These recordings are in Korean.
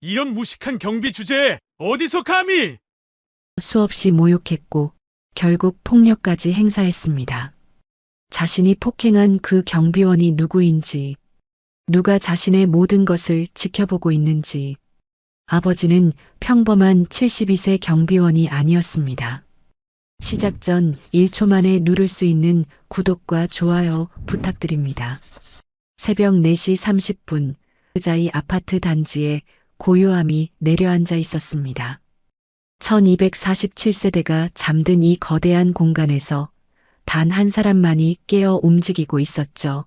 이런 무식한 경비 주제에 어디서 감히! 수없이 모욕했고 결국 폭력까지 행사했습니다. 자신이 폭행한 그 경비원이 누구인지, 누가 자신의 모든 것을 지켜보고 있는지, 아버지는 평범한 72세 경비원이 아니었습니다. 시작 전 1초 만에 누를 수 있는 구독과 좋아요 부탁드립니다. 새벽 4시 30분, 의자의 아파트 단지에 고요함이 내려앉아 있었습니다. 1247세대가 잠든 이 거대한 공간에서 단 한 사람만이 깨어 움직이고 있었죠.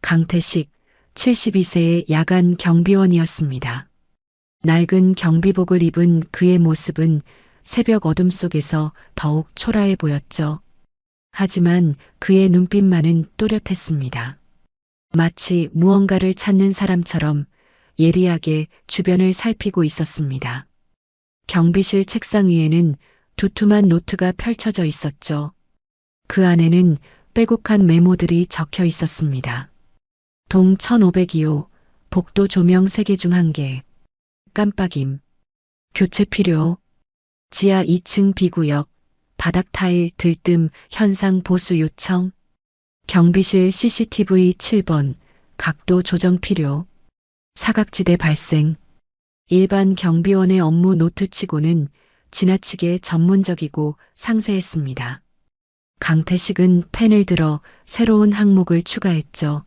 강태식, 72세의 야간 경비원이었습니다. 낡은 경비복을 입은 그의 모습은 새벽 어둠 속에서 더욱 초라해 보였죠. 하지만 그의 눈빛만은 또렷했습니다. 마치 무언가를 찾는 사람처럼 예리하게 주변을 살피고 있었습니다. 경비실 책상 위에는 두툼한 노트가 펼쳐져 있었죠. 그 안에는 빼곡한 메모들이 적혀 있었습니다. 동 1502호, 복도 조명 3개 중 1개, 깜빡임, 교체 필요, 지하 2층 B구역, 바닥 타일 들뜸 현상 보수 요청, 경비실 CCTV 7번, 각도 조정 필요, 사각지대 발생. 일반 경비원의 업무 노트치고는 지나치게 전문적이고 상세했습니다. 강태식은 펜을 들어 새로운 항목을 추가했죠.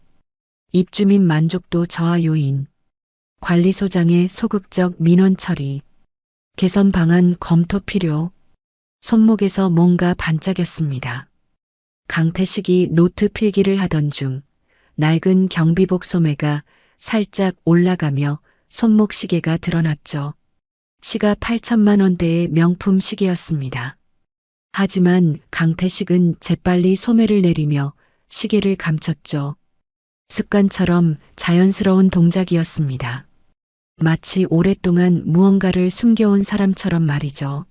입주민 만족도 저하 요인, 관리소장의 소극적 민원 처리, 개선 방안 검토 필요. 손목에서 뭔가 반짝였습니다. 강태식이 노트 필기를 하던 중 낡은 경비복 소매가 살짝 올라가며 손목 시계가 드러났죠. 시가 8천만 원대의 명품 시계였습니다. 하지만 강태식은 재빨리 소매를 내리며 시계를 감췄죠. 습관처럼 자연스러운 동작이었습니다. 마치 오랫동안 무언가를 숨겨온 사람처럼 말이죠.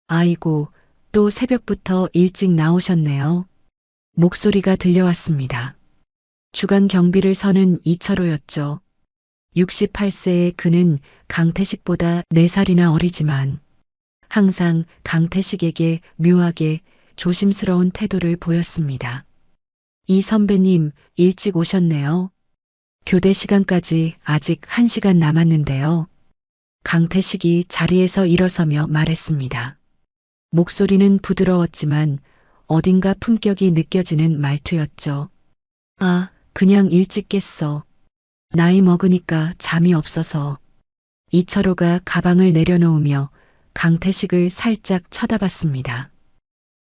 아이고, 또 새벽부터 일찍 나오셨네요. 목소리가 들려왔습니다. 주간 경비를 서는 이철호였죠. 68세의 그는 강태식보다 4살이나 어리지만 항상 강태식에게 묘하게 조심스러운 태도를 보였습니다. 이 선배님 일찍 오셨네요. 교대 시간까지 아직 1시간 남았는데요. 강태식이 자리에서 일어서며 말했습니다. 목소리는 부드러웠지만 어딘가 품격이 느껴지는 말투였죠. 아, 그냥 일찍 깼어. 나이 먹으니까 잠이 없어서. 이철호가 가방을 내려놓으며 강태식을 살짝 쳐다봤습니다.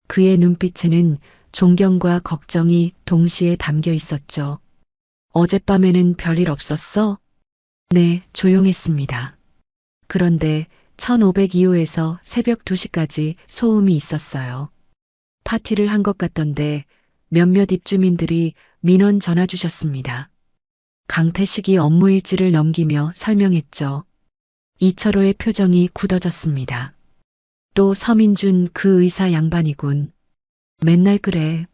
그의 눈빛에는 존경과 걱정이 동시에 담겨 있었죠. 어젯밤에는 별일 없었어? 네, 조용했습니다. 그런데 1502호에서 새벽 2시까지 소음이 있었어요. 파티를 한 것 같던데 몇몇 입주민들이 민원 전화 주셨습니다. 강태식이 업무 일지를 넘기며 설명했죠. 이철호의 표정이 굳어졌습니다. 또 서민준 그 의사 양반이군. 맨날 그래.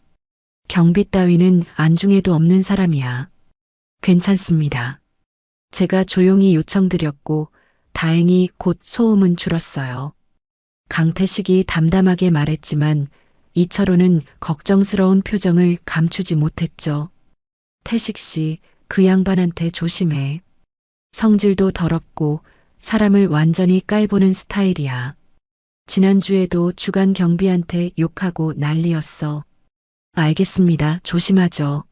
경비 따위는 안중에도 없는 사람이야. 괜찮습니다. 제가 조용히 요청드렸고 다행히 곧 소음은 줄었어요. 강태식이 담담하게 말했지만 이철호는 걱정스러운 표정을 감추지 못했죠. 태식 씨, 그 양반한테 조심해. 성질도 더럽고 사람을 완전히 깔보는 스타일이야. 지난주에도 주간 경비한테 욕하고 난리였어. 알겠습니다. 조심하죠.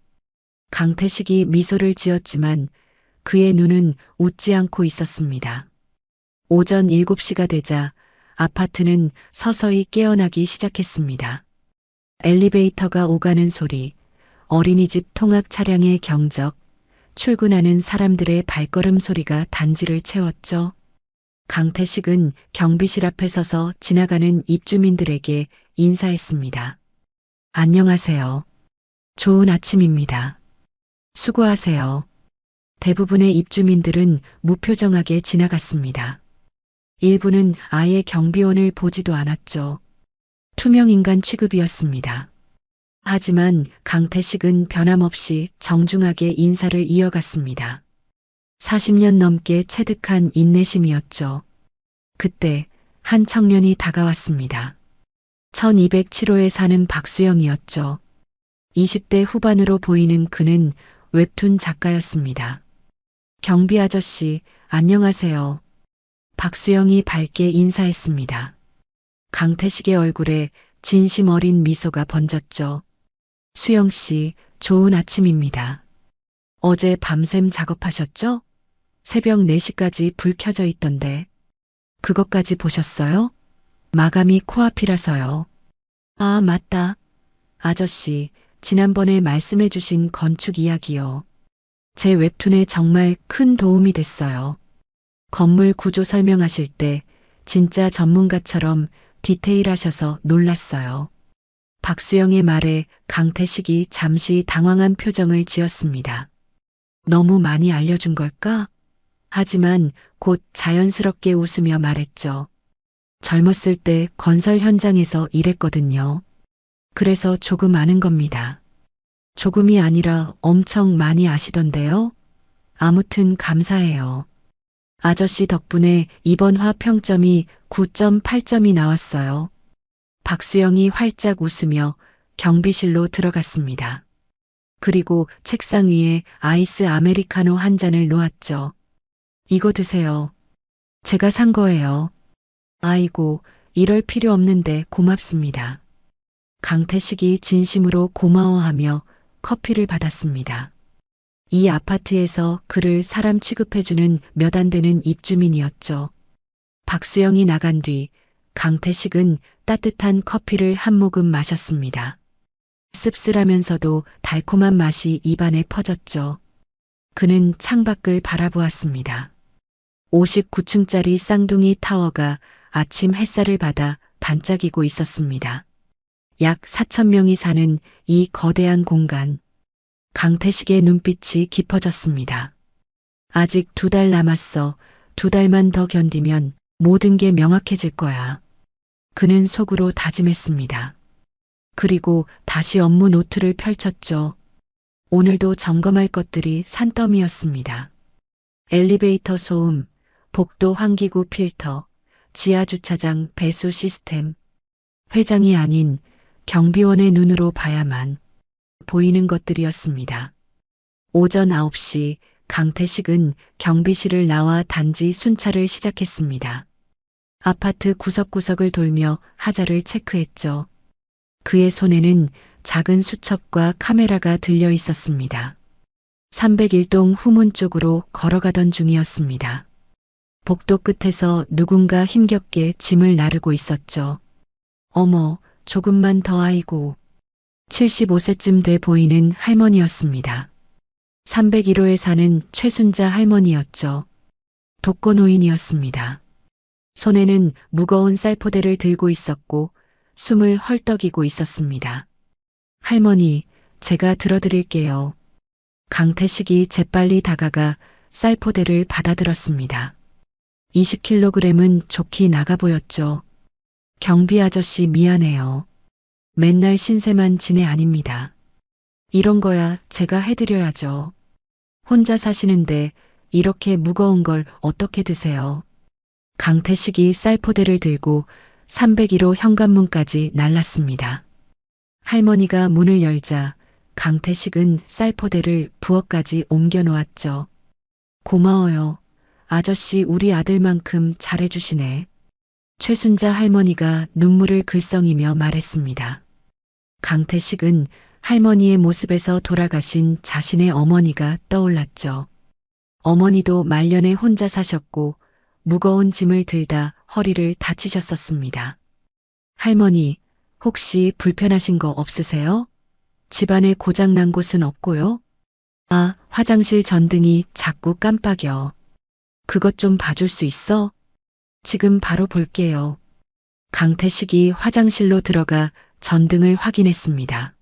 강태식이 미소를 지었지만 그의 눈은 웃지 않고 있었습니다. 오전 7시가 되자 아파트는 서서히 깨어나기 시작했습니다. 엘리베이터가 오가는 소리, 어린이집 통학 차량의 경적, 출근하는 사람들의 발걸음 소리가 단지를 채웠죠. 강태식은 경비실 앞에 서서 지나가는 입주민들에게 인사했습니다. 안녕하세요. 좋은 아침입니다. 수고하세요. 대부분의 입주민들은 무표정하게 지나갔습니다. 일부는 아예 경비원을 보지도 않았죠. 투명인간 취급이었습니다. 하지만 강태식은 변함없이 정중하게 인사를 이어갔습니다. 40년 넘게 체득한 인내심이었죠. 그때 한 청년이 다가왔습니다. 1207호에 사는 박수영이었죠. 20대 후반으로 보이는 그는 웹툰 작가였습니다. 경비 아저씨, 안녕하세요. 박수영이 밝게 인사했습니다. 강태식의 얼굴에 진심 어린 미소가 번졌죠. 수영 씨, 좋은 아침입니다. 어제 밤샘 작업하셨죠? 새벽 4시까지 불 켜져 있던데. 그것까지 보셨어요? 마감이 코앞이라서요. 아, 맞다. 아저씨, 지난번에 말씀해 주신 건축 이야기요. 제 웹툰에 정말 큰 도움이 됐어요. 건물 구조 설명하실 때 진짜 전문가처럼 디테일하셔서 놀랐어요. 박수영의 말에 강태식이 잠시 당황한 표정을 지었습니다. 너무 많이 알려준 걸까? 하지만 곧 자연스럽게 웃으며 말했죠. 젊었을 때 건설 현장에서 일했거든요. 그래서 조금 아는 겁니다. 조금이 아니라 엄청 많이 아시던데요? 아무튼 감사해요. 아저씨 덕분에 이번 화 평점이 9.8점이 나왔어요. 박수영이 활짝 웃으며 경비실로 들어갔습니다. 그리고 책상 위에 아이스 아메리카노 한 잔을 놓았죠. 이거 드세요. 제가 산 거예요. 아이고, 이럴 필요 없는데 고맙습니다. 강태식이 진심으로 고마워하며 커피를 받았습니다. 이 아파트에서 그를 사람 취급해주는 몇 안 되는 입주민이었죠. 박수영이 나간 뒤 강태식은 따뜻한 커피를 한 모금 마셨습니다. 씁쓸하면서도 달콤한 맛이 입안에 퍼졌죠. 그는 창밖을 바라보았습니다. 59층짜리 쌍둥이 타워가 아침 햇살을 받아 반짝이고 있었습니다. 약 4,000명이 사는 이 거대한 공간. 강태식의 눈빛이 깊어졌습니다. 아직 2달 남았어. 2달만 더 견디면 모든 게 명확해질 거야. 그는 속으로 다짐했습니다. 그리고 다시 업무 노트를 펼쳤죠. 오늘도 점검할 것들이 산더미였습니다. 엘리베이터 소음, 복도 환기구 필터, 지하주차장 배수 시스템. 회장이 아닌 경비원의 눈으로 봐야만 보이는 것들이었습니다. 오전 9시 강태식은 경비실을 나와 단지 순찰을 시작했습니다. 아파트 구석구석을 돌며 하자를 체크했죠. 그의 손에는 작은 수첩과 카메라가 들려 있었습니다. 301동 후문 쪽으로 걸어가던 중이었습니다. 복도 끝에서 누군가 힘겹게 짐을 나르고 있었죠. 어머, 조금만 더 아이고. 75세쯤 돼 보이는 할머니였습니다. 301호에 사는 최순자 할머니였죠. 독거노인이었습니다. 손에는 무거운 쌀포대를 들고 있었고 숨을 헐떡이고 있었습니다. 할머니, 제가 들어드릴게요. 강태식이 재빨리 다가가 쌀포대를 받아들었습니다. 20kg은 좋게 나가 보였죠. 경비 아저씨 미안해요. 맨날 신세만 지내 아닙니다. 이런 거야 제가 해드려야죠. 혼자 사시는데 이렇게 무거운 걸 어떻게 드세요? 강태식이 쌀포대를 들고 301호 현관문까지 날랐습니다. 할머니가 문을 열자 강태식은 쌀포대를 부엌까지 옮겨 놓았죠. 고마워요. 아저씨 우리 아들만큼 잘해주시네. 최순자 할머니가 눈물을 글썽이며 말했습니다. 강태식은 할머니의 모습에서 돌아가신 자신의 어머니가 떠올랐죠. 어머니도 말년에 혼자 사셨고 무거운 짐을 들다 허리를 다치셨었습니다. 할머니, 혹시 불편하신 거 없으세요? 집안에 고장난 곳은 없고요? 아, 화장실 전등이 자꾸 깜빡여. 그것 좀 봐줄 수 있어? 지금 바로 볼게요. 강태식이 화장실로 들어가 전등을 확인했습니다.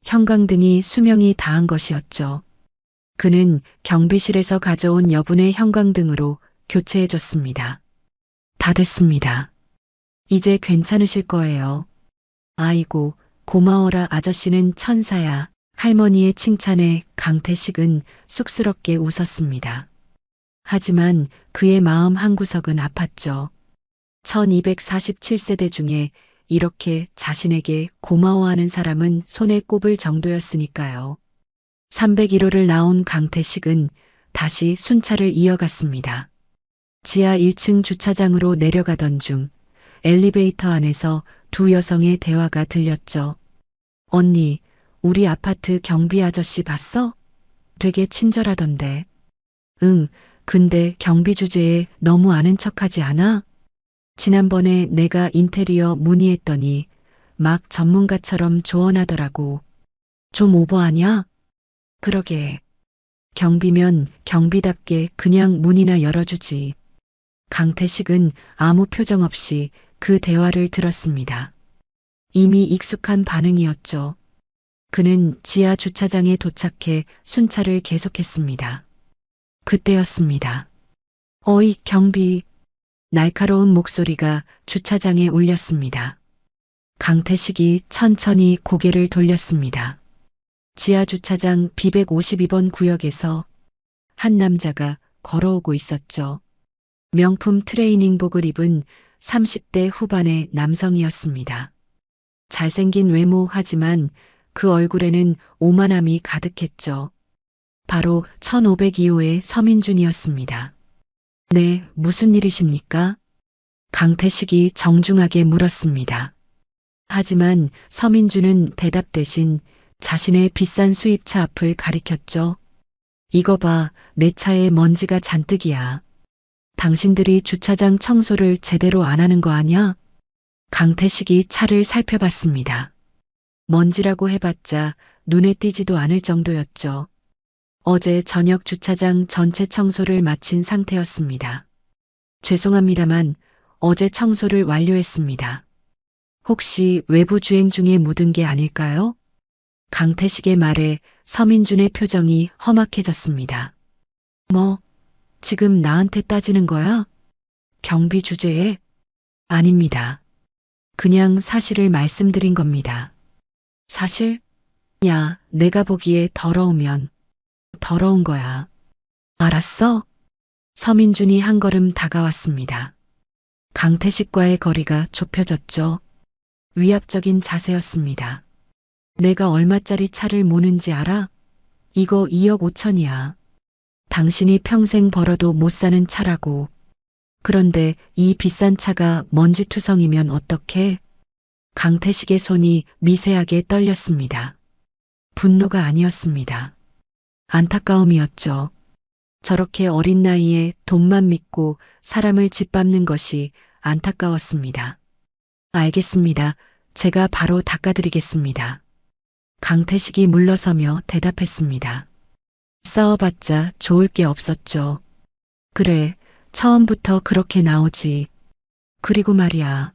형광등이 수명이 다한 것이었죠. 그는 경비실에서 가져온 여분의 형광등으로 교체해줬습니다. 다 됐습니다. 이제 괜찮으실 거예요. 아이고, 고마워라 아저씨는 천사야. 할머니의 칭찬에 강태식은 쑥스럽게 웃었습니다. 하지만 그의 마음 한구석은 아팠죠. 1247세대 중에 이렇게 자신에게 고마워하는 사람은 손에 꼽을 정도였으니까요. 301호를 나온 강태식은 다시 순찰을 이어갔습니다. 지하 1층 주차장으로 내려가던 중 엘리베이터 안에서 두 여성의 대화가 들렸죠. 언니, 우리 아파트 경비 아저씨 봤어? 되게 친절하던데. 응, 근데 경비 주제에 너무 아는 척하지 않아? 지난번에 내가 인테리어 문의했더니 막 전문가처럼 조언하더라고. 좀 오버하냐? 그러게. 경비면 경비답게 그냥 문이나 열어주지. 강태식은 아무 표정 없이 그 대화를 들었습니다. 이미 익숙한 반응이었죠. 그는 지하 주차장에 도착해 순찰을 계속했습니다. 그때였습니다. 어이, 경비. 날카로운 목소리가 주차장에 울렸습니다. 강태식이 천천히 고개를 돌렸습니다. 지하 주차장 B152번 구역에서 한 남자가 걸어오고 있었죠. 명품 트레이닝복을 입은 30대 후반의 남성이었습니다. 잘생긴 외모 하지만 그 얼굴에는 오만함이 가득했죠. 바로 1502호의 서민준이었습니다. 네, 무슨 일이십니까? 강태식이 정중하게 물었습니다. 하지만 서민준은 대답 대신 자신의 비싼 수입차 앞을 가리켰죠. 이거 봐, 내 차에 먼지가 잔뜩이야. 당신들이 주차장 청소를 제대로 안 하는 거 아냐? 강태식이 차를 살펴봤습니다. 먼지라고 해봤자 눈에 띄지도 않을 정도였죠. 어제 저녁 주차장 전체 청소를 마친 상태였습니다. 죄송합니다만 어제 청소를 완료했습니다. 혹시 외부 주행 중에 묻은 게 아닐까요? 강태식의 말에 서민준의 표정이 험악해졌습니다. 뭐, 지금 나한테 따지는 거야? 경비 주제에? 아닙니다. 그냥 사실을 말씀드린 겁니다. 사실? 야, 내가 보기에 더러우면 더러운 거야. 알았어? 서민준이 한 걸음 다가왔습니다. 강태식과의 거리가 좁혀졌죠. 위압적인 자세였습니다. 내가 얼마짜리 차를 모는지 알아? 이거 2억 5천이야. 당신이 평생 벌어도 못 사는 차라고. 그런데 이 비싼 차가 먼지투성이면 어떡해? 강태식의 손이 미세하게 떨렸습니다. 분노가 아니었습니다. 안타까움이었죠. 저렇게 어린 나이에 돈만 믿고 사람을 짓밟는 것이 안타까웠습니다. 알겠습니다. 제가 바로 닦아드리겠습니다. 강태식이 물러서며 대답했습니다. 싸워봤자 좋을 게 없었죠. 그래, 처음부터 그렇게 나오지. 그리고 말이야.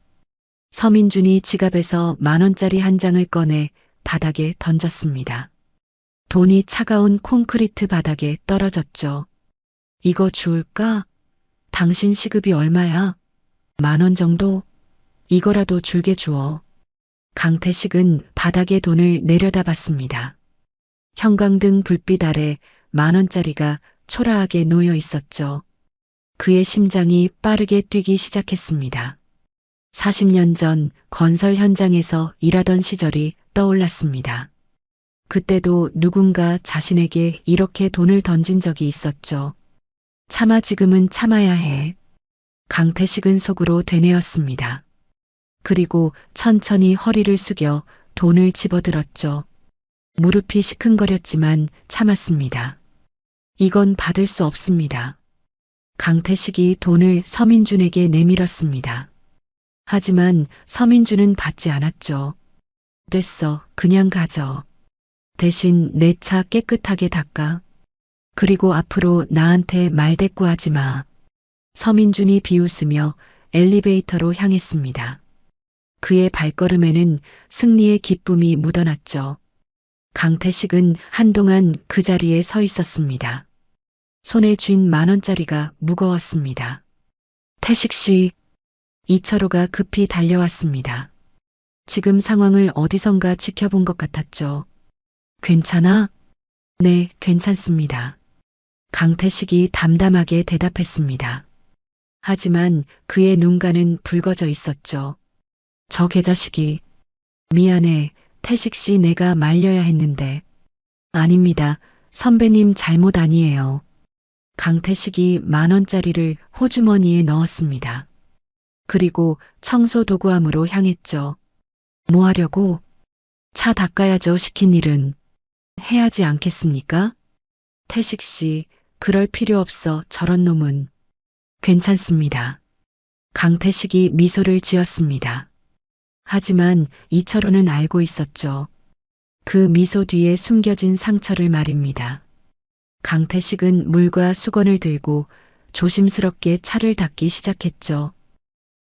서민준이 지갑에서 10,000원짜리 한 장을 꺼내 바닥에 던졌습니다. 돈이 차가운 콘크리트 바닥에 떨어졌죠. 이거 주울까? 당신 시급이 얼마야? 10,000원 정도? 이거라도 줄게 주어. 강태식은 바닥에 돈을 내려다봤습니다. 형광등 불빛 아래 10,000원짜리가 초라하게 놓여 있었죠. 그의 심장이 빠르게 뛰기 시작했습니다. 40년 전 건설 현장에서 일하던 시절이 떠올랐습니다. 그때도 누군가 자신에게 이렇게 돈을 던진 적이 있었죠. 차마 지금은 참아야 해. 강태식은 속으로 되뇌었습니다. 그리고 천천히 허리를 숙여 돈을 집어들었죠. 무릎이 시큰거렸지만 참았습니다. 이건 받을 수 없습니다. 강태식이 돈을 서민준에게 내밀었습니다. 하지만 서민준은 받지 않았죠. 됐어, 그냥 가져. 대신 내 차 깨끗하게 닦아. 그리고 앞으로 나한테 말대꾸하지 마. 서민준이 비웃으며 엘리베이터로 향했습니다. 그의 발걸음에는 승리의 기쁨이 묻어났죠. 강태식은 한동안 그 자리에 서 있었습니다. 손에 쥔 10,000원짜리가 무거웠습니다. 태식 씨, 이철호가 급히 달려왔습니다. 지금 상황을 어디선가 지켜본 것 같았죠. 괜찮아? 네, 괜찮습니다. 강태식이 담담하게 대답했습니다. 하지만 그의 눈가는 붉어져 있었죠. 저 개자식이. 미안해, 태식 씨, 내가 말려야 했는데. 아닙니다. 선배님 잘못 아니에요. 강태식이 10,000원짜리를 호주머니에 넣었습니다. 그리고 청소 도구함으로 향했죠. 뭐 하려고? 차 닦아야죠. 시킨 일은 해야지 않겠습니까? 태식 씨, 그럴 필요 없어. 저런 놈은. 괜찮습니다. 강태식이 미소를 지었습니다. 하지만 이철호는 알고 있었죠. 그 미소 뒤에 숨겨진 상처를 말입니다. 강태식은 물과 수건을 들고 조심스럽게 차를 닦기 시작했죠.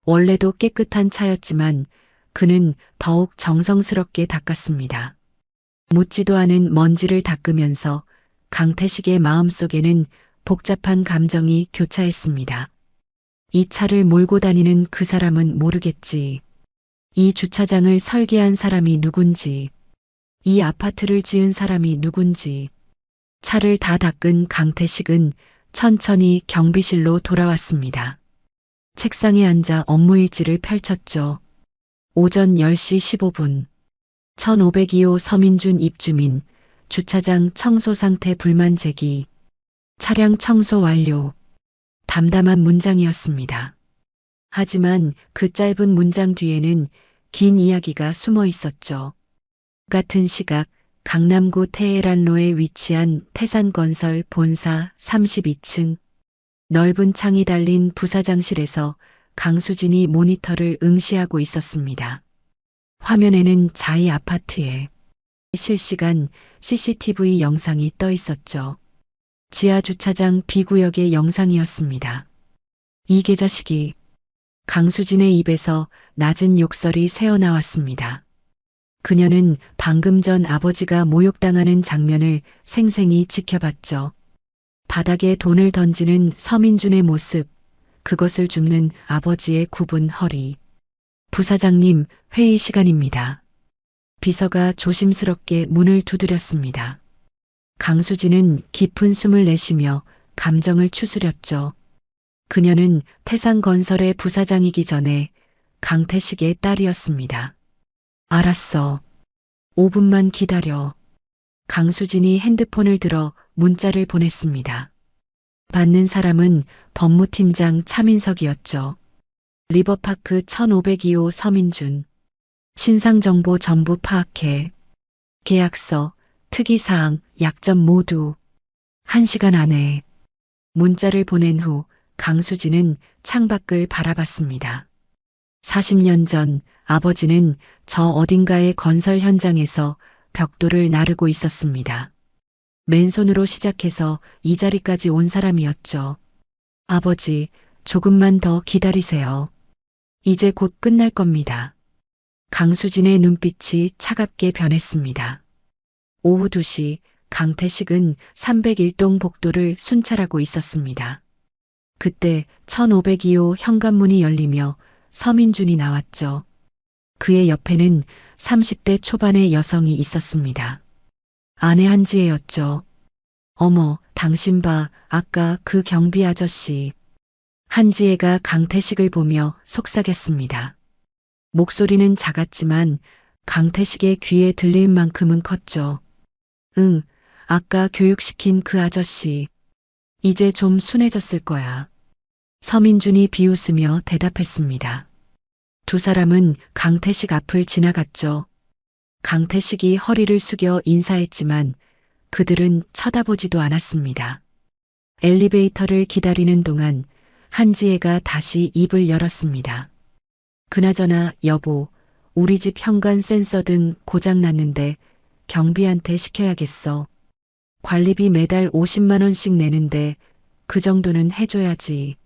원래도 깨끗한 차였지만 그는 더욱 정성스럽게 닦았습니다. 묻지도 않은 먼지를 닦으면서 강태식의 마음속에는 복잡한 감정이 교차했습니다. 이 차를 몰고 다니는 그 사람은 모르겠지. 이 주차장을 설계한 사람이 누군지. 이 아파트를 지은 사람이 누군지. 차를 다 닦은 강태식은 천천히 경비실로 돌아왔습니다. 책상에 앉아 업무일지를 펼쳤죠. 오전 10시 15분. 1502호 서민준 입주민, 주차장 청소 상태 불만 제기. 차량 청소 완료. 담담한 문장이었습니다. 하지만 그 짧은 문장 뒤에는 긴 이야기가 숨어 있었죠. 같은 시각 강남구 테헤란로에 위치한 태산건설 본사 32층. 넓은 창이 달린 부사장실에서 강수진이 모니터를 응시하고 있었습니다. 화면에는 자이 아파트에 실시간 CCTV 영상이 떠 있었죠. 지하 주차장 B구역의 영상이었습니다. 이 개자식이. 강수진의 입에서 낮은 욕설이 새어나왔습니다. 그녀는 방금 전 아버지가 모욕당하는 장면을 생생히 지켜봤죠. 바닥에 돈을 던지는 서민준의 모습, 그것을 줍는 아버지의 굽은 허리. 부사장님, 회의 시간입니다. 비서가 조심스럽게 문을 두드렸습니다. 강수진은 깊은 숨을 내쉬며 감정을 추스렸죠. 그녀는 태산건설의 부사장이기 전에 강태식의 딸이었습니다. 알았어. 5분만 기다려. 강수진이 핸드폰을 들어 문자를 보냈습니다. 받는 사람은 법무팀장 차민석이었죠. 리버파크 1502호 서민준. 신상정보 전부 파악해. 계약서, 특이사항, 약점 모두. 1시간 안에. 문자를 보낸 후 강수진은 창밖을 바라봤습니다. 40년 전 아버지는 저 어딘가의 건설 현장에서 벽돌을 나르고 있었습니다. 맨손으로 시작해서 이 자리까지 온 사람이었죠. 아버지, 조금만 더 기다리세요. 이제 곧 끝날 겁니다. 강수진의 눈빛이 차갑게 변했습니다. 오후 2시 강태식은 301동 복도를 순찰하고 있었습니다. 그때 1502호 현관문이 열리며 서민준이 나왔죠. 그의 옆에는 30대 초반의 여성이 있었습니다. 아내 한지혜였죠. 어머, 당신 봐, 아까 그 경비 아저씨. 한지혜가 강태식을 보며 속삭였습니다. 목소리는 작았지만 강태식의 귀에 들릴 만큼은 컸죠. 응, 아까 교육시킨 그 아저씨. 이제 좀 순해졌을 거야. 서민준이 비웃으며 대답했습니다. 두 사람은 강태식 앞을 지나갔죠. 강태식이 허리를 숙여 인사했지만 그들은 쳐다보지도 않았습니다. 엘리베이터를 기다리는 동안 한지혜가 다시 입을 열었습니다. 그나저나 여보, 우리 집 현관 센서 등 고장났는데 경비한테 시켜야겠어. 관리비 매달 50만 원씩 내는데 그 정도는 해줘야지.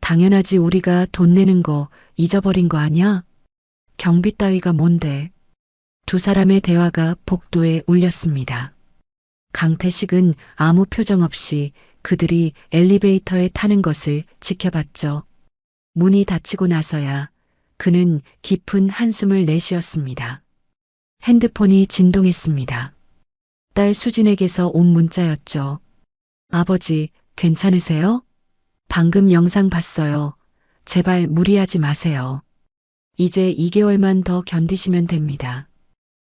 당연하지, 우리가 돈 내는 거 잊어버린 거 아냐? 경비 따위가 뭔데? 두 사람의 대화가 복도에 울렸습니다. 강태식은 아무 표정 없이 그들이 엘리베이터에 타는 것을 지켜봤죠. 문이 닫히고 나서야 그는 깊은 한숨을 내쉬었습니다. 핸드폰이 진동했습니다. 딸 수진에게서 온 문자였죠. 아버지, 괜찮으세요? 방금 영상 봤어요. 제발 무리하지 마세요. 이제 2개월만 더 견디시면 됩니다.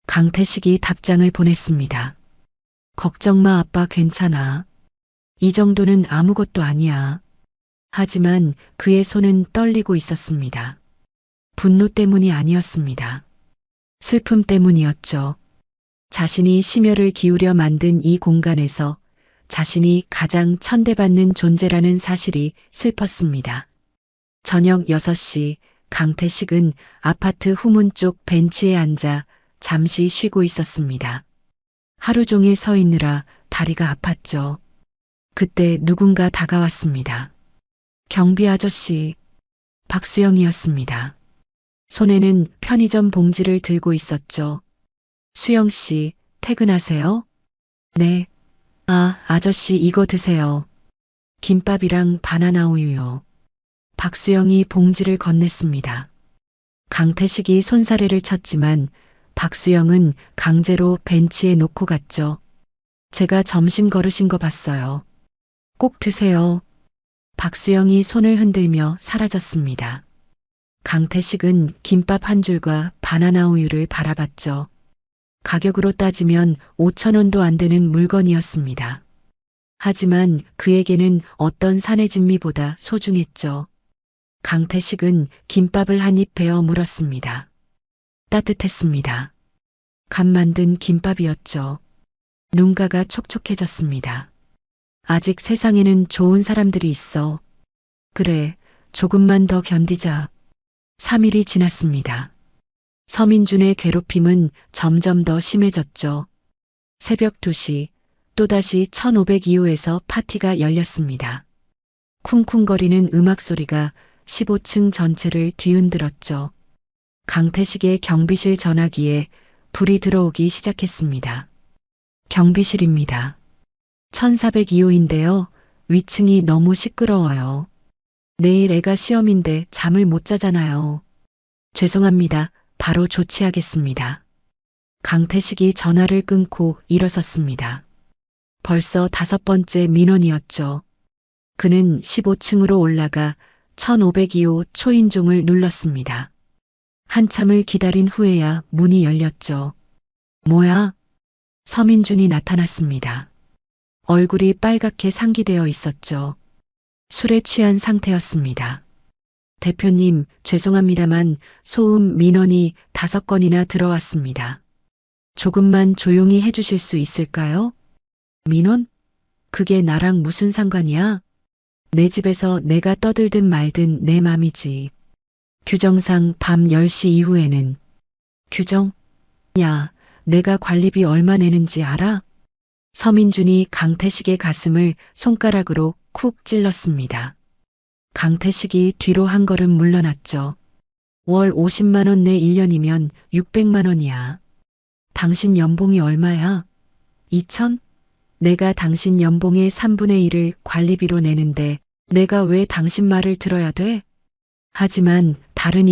강태식이 답장을 보냈습니다. 걱정 마, 아빠 괜찮아. 이 정도는 아무것도 아니야. 하지만 그의 손은 떨리고 있었습니다. 분노 때문이 아니었습니다. 슬픔 때문이었죠. 자신이 심혈을 기울여 만든 이 공간에서 자신이 가장 천대받는 존재라는 사실이 슬펐습니다. 저녁 6시 강태식은 아파트 후문 쪽 벤치에 앉아 잠시 쉬고 있었습니다. 하루 종일 서 있느라 다리가 아팠죠. 그때 누군가 다가왔습니다. 경비 아저씨, 박수영이었습니다. 손에는 편의점 봉지를 들고 있었죠. 수영 씨, 퇴근하세요? 네. 아, 아저씨 이거 드세요. 김밥이랑 바나나 우유요. 박수영이 봉지를 건넸습니다. 강태식이 손사래를 쳤지만 박수영은 강제로 벤치에 놓고 갔죠. 제가 점심 거르신 거 봤어요. 꼭 드세요. 박수영이 손을 흔들며 사라졌습니다. 강태식은 김밥 한 줄과 바나나 우유를 바라봤죠. 가격으로 따지면 5,000원도 안 되는 물건이었습니다. 하지만 그에게는 어떤 산의 진미보다 소중했죠. 강태식은 김밥을 한 입 베어 물었습니다. 따뜻했습니다. 갓 만든 김밥이었죠. 눈가가 촉촉해졌습니다. 아직 세상에는 좋은 사람들이 있어. 그래, 조금만 더 견디자. 3일이 지났습니다. 서민준의 괴롭힘은 점점 더 심해졌죠. 새벽 2시, 또다시 1502호에서 파티가 열렸습니다. 쿵쿵거리는 음악 소리가 15층 전체를 뒤흔들었죠. 강태식의 경비실 전화기에 불이 들어오기 시작했습니다. 경비실입니다. 1402호인데요. 위층이 너무 시끄러워요. 내일 애가 시험인데 잠을 못 자잖아요. 죄송합니다. 바로 조치하겠습니다. 강태식이 전화를 끊고 일어섰습니다. 벌써 5번째 민원이었죠. 그는 15층으로 올라가 1502호 초인종을 눌렀습니다. 한참을 기다린 후에야 문이 열렸죠. 뭐야? 서민준이 나타났습니다. 얼굴이 빨갛게 상기되어 있었죠. 술에 취한 상태였습니다. 대표님, 죄송합니다만 소음 민원이 5건이나 들어왔습니다. 조금만 조용히 해주실 수 있을까요? 민원? 그게 나랑 무슨 상관이야? 내 집에서 내가 떠들든 말든 내 맘이지. 규정상 밤 10시 이후에는. 규정? 야, 내가 관리비 얼마 내는지 알아? 서민준이 강태식의 가슴을 손가락으로 쿡 찔렀습니다. 강태식이 뒤로 한 걸음 물러났죠. 월 50만 원 내 1년이면 600만 원이야. 당신 연봉이 얼마야? 2천? 내가 당신 연봉의 3분의 1을 관리비로 내는데 내가 왜 당신 말을 들어야 돼? 하지만 다른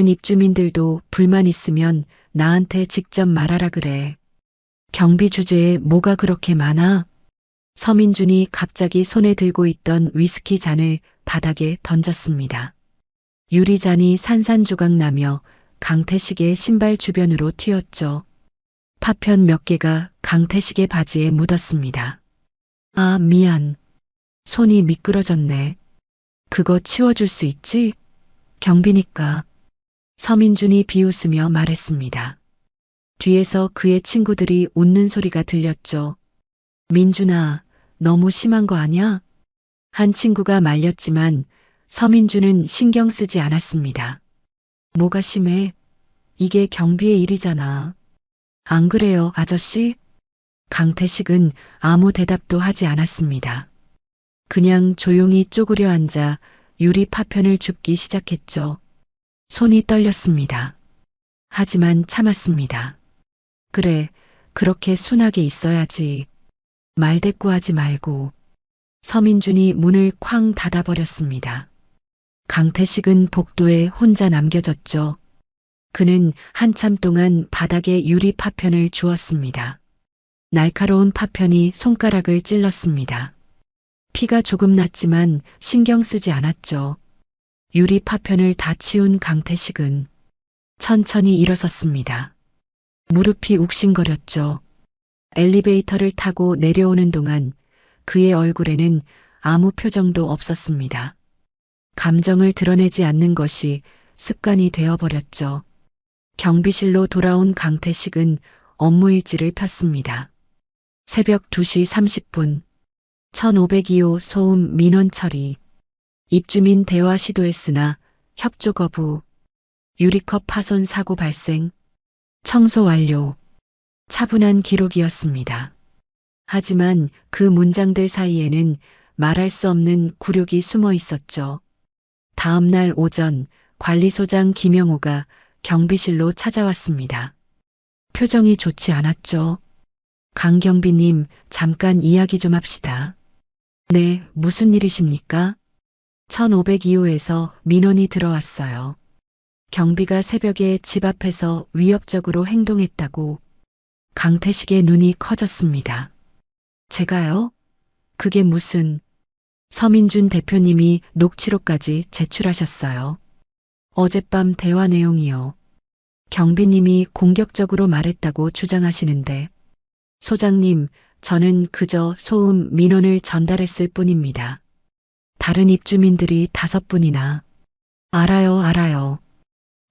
입주민들도 불만 있으면 나한테 직접 말하라 그래. 경비 주제에 뭐가 그렇게 많아? 서민준이 갑자기 손에 들고 있던 위스키 잔을 바닥에 던졌습니다. 유리잔이 산산조각 나며 강태식의 신발 주변으로 튀었죠. 파편 몇 개가 강태식의 바지에 묻었습니다. 아, 미안. 손이 미끄러졌네. 그거 치워줄 수 있지? 경비니까. 서민준이 비웃으며 말했습니다. 뒤에서 그의 친구들이 웃는 소리가 들렸죠. 민준아, 너무 심한 거 아냐? 한 친구가 말렸지만 서민준은 신경 쓰지 않았습니다. 뭐가 심해? 이게 경비의 일이잖아. 안 그래요, 아저씨? 강태식은 아무 대답도 하지 않았습니다. 그냥 조용히 쪼그려 앉아 유리 파편을 줍기 시작했죠. 손이 떨렸습니다. 하지만 참았습니다. 그래, 그렇게 순하게 있어야지. 말대꾸하지 말고. 서민준이 문을 쾅 닫아버렸습니다. 강태식은 복도에 혼자 남겨졌죠. 그는 한참 동안 바닥에 유리 파편을 주었습니다. 날카로운 파편이 손가락을 찔렀습니다. 피가 조금 났지만 신경 쓰지 않았죠. 유리 파편을 다 치운 강태식은 천천히 일어섰습니다. 무릎이 욱신거렸죠. 엘리베이터를 타고 내려오는 동안 그의 얼굴에는 아무 표정도 없었습니다. 감정을 드러내지 않는 것이 습관이 되어버렸죠. 경비실로 돌아온 강태식은 업무일지를 폈습니다. 새벽 2시 30분 1502호 소음 민원 처리. 입주민 대화 시도했으나 협조 거부. 유리컵 파손 사고 발생. 청소 완료. 차분한 기록이었습니다. 하지만 그 문장들 사이에는 말할 수 없는 굴욕이 숨어 있었죠. 다음 날 오전 관리소장 김영호가 경비실로 찾아왔습니다. 표정이 좋지 않았죠. 강 경비님, 잠깐 이야기 좀 합시다. 네, 무슨 일이십니까? 1502호에서 민원이 들어왔어요. 경비가 새벽에 집 앞에서 위협적으로 행동했다고. 강태식의 눈이 커졌습니다. 제가요? 그게 무슨... 서민준 대표님이 녹취록까지 제출하셨어요. 어젯밤 대화 내용이요. 경비님이 공격적으로 말했다고 주장하시는데, 소장님, 저는 그저 소음 민원을 전달했을 뿐입니다. 다른 입주민들이 5분이나. 알아요.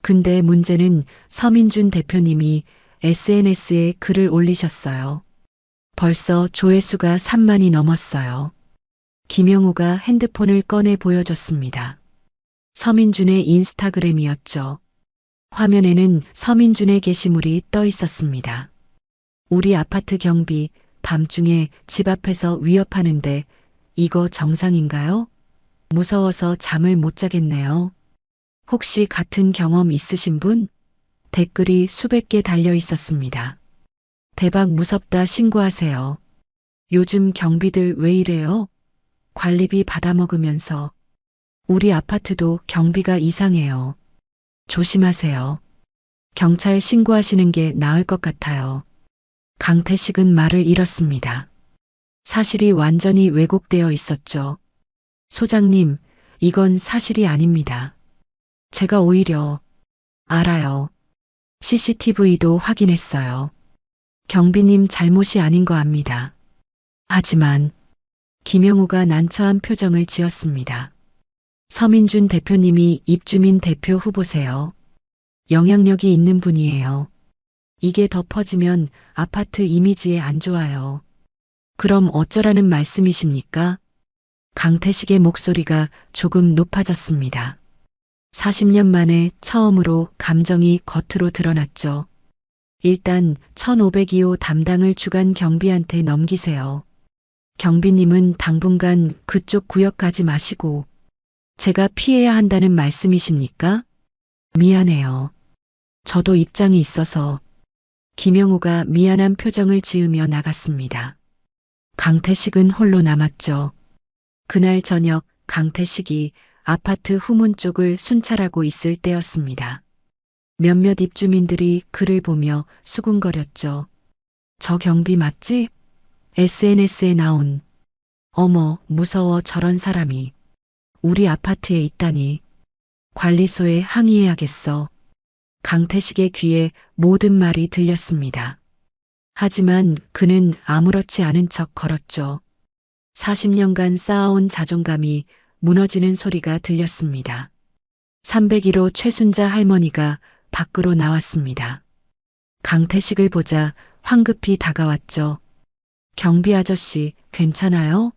근데 문제는 서민준 대표님이 SNS에 글을 올리셨어요. 벌써 조회수가 3만이 넘었어요. 김영호가 핸드폰을 꺼내 보여줬습니다. 서민준의 인스타그램이었죠. 화면에는 서민준의 게시물이 떠 있었습니다. 우리 아파트 경비, 밤중에 집 앞에서 위협하는데 이거 정상인가요? 무서워서 잠을 못 자겠네요. 혹시 같은 경험 있으신 분? 댓글이 수백 개 달려 있었습니다. 대박 무섭다 신고하세요. 요즘 경비들 왜 이래요? 관리비 받아먹으면서. 우리 아파트도 경비가 이상해요. 조심하세요. 경찰 신고하시는 게 나을 것 같아요. 강태식은 말을 잃었습니다. 사실이 완전히 왜곡되어 있었죠. 소장님, 이건 사실이 아닙니다. 제가 오히려... 알아요. CCTV도 확인했어요. 경비님 잘못이 아닌 거 압니다. 하지만 김영호가 난처한 표정을 지었습니다. 서민준 대표님이 입주민 대표 후보세요. 영향력이 있는 분이에요. 이게 더 퍼지면 아파트 이미지에 안 좋아요. 그럼 어쩌라는 말씀이십니까? 강태식의 목소리가 조금 높아졌습니다. 40년 만에 처음으로 감정이 겉으로 드러났죠. 일단 1502호 담당을 주간 경비한테 넘기세요. 경비님은 당분간 그쪽 구역 가지 마시고. 제가 피해야 한다는 말씀이십니까? 미안해요. 저도 입장이 있어서. 김영호가 미안한 표정을 지으며 나갔습니다. 강태식은 홀로 남았죠. 그날 저녁 강태식이 아파트 후문 쪽을 순찰하고 있을 때였습니다. 몇몇 입주민들이 그를 보며 수군거렸죠. 저 경비 맞지? SNS에 나온. 어머, 무서워 저런 사람이. 우리 아파트에 있다니. 관리소에 항의해야겠어. 강태식의 귀에 모든 말이 들렸습니다. 하지만 그는 아무렇지 않은 척 걸었죠. 40년간 쌓아온 자존감이 무너지는 소리가 들렸습니다. 301호 최순자 할머니가 밖으로 나왔습니다. 강태식을 보자 황급히 다가왔죠. 경비 아저씨, 괜찮아요?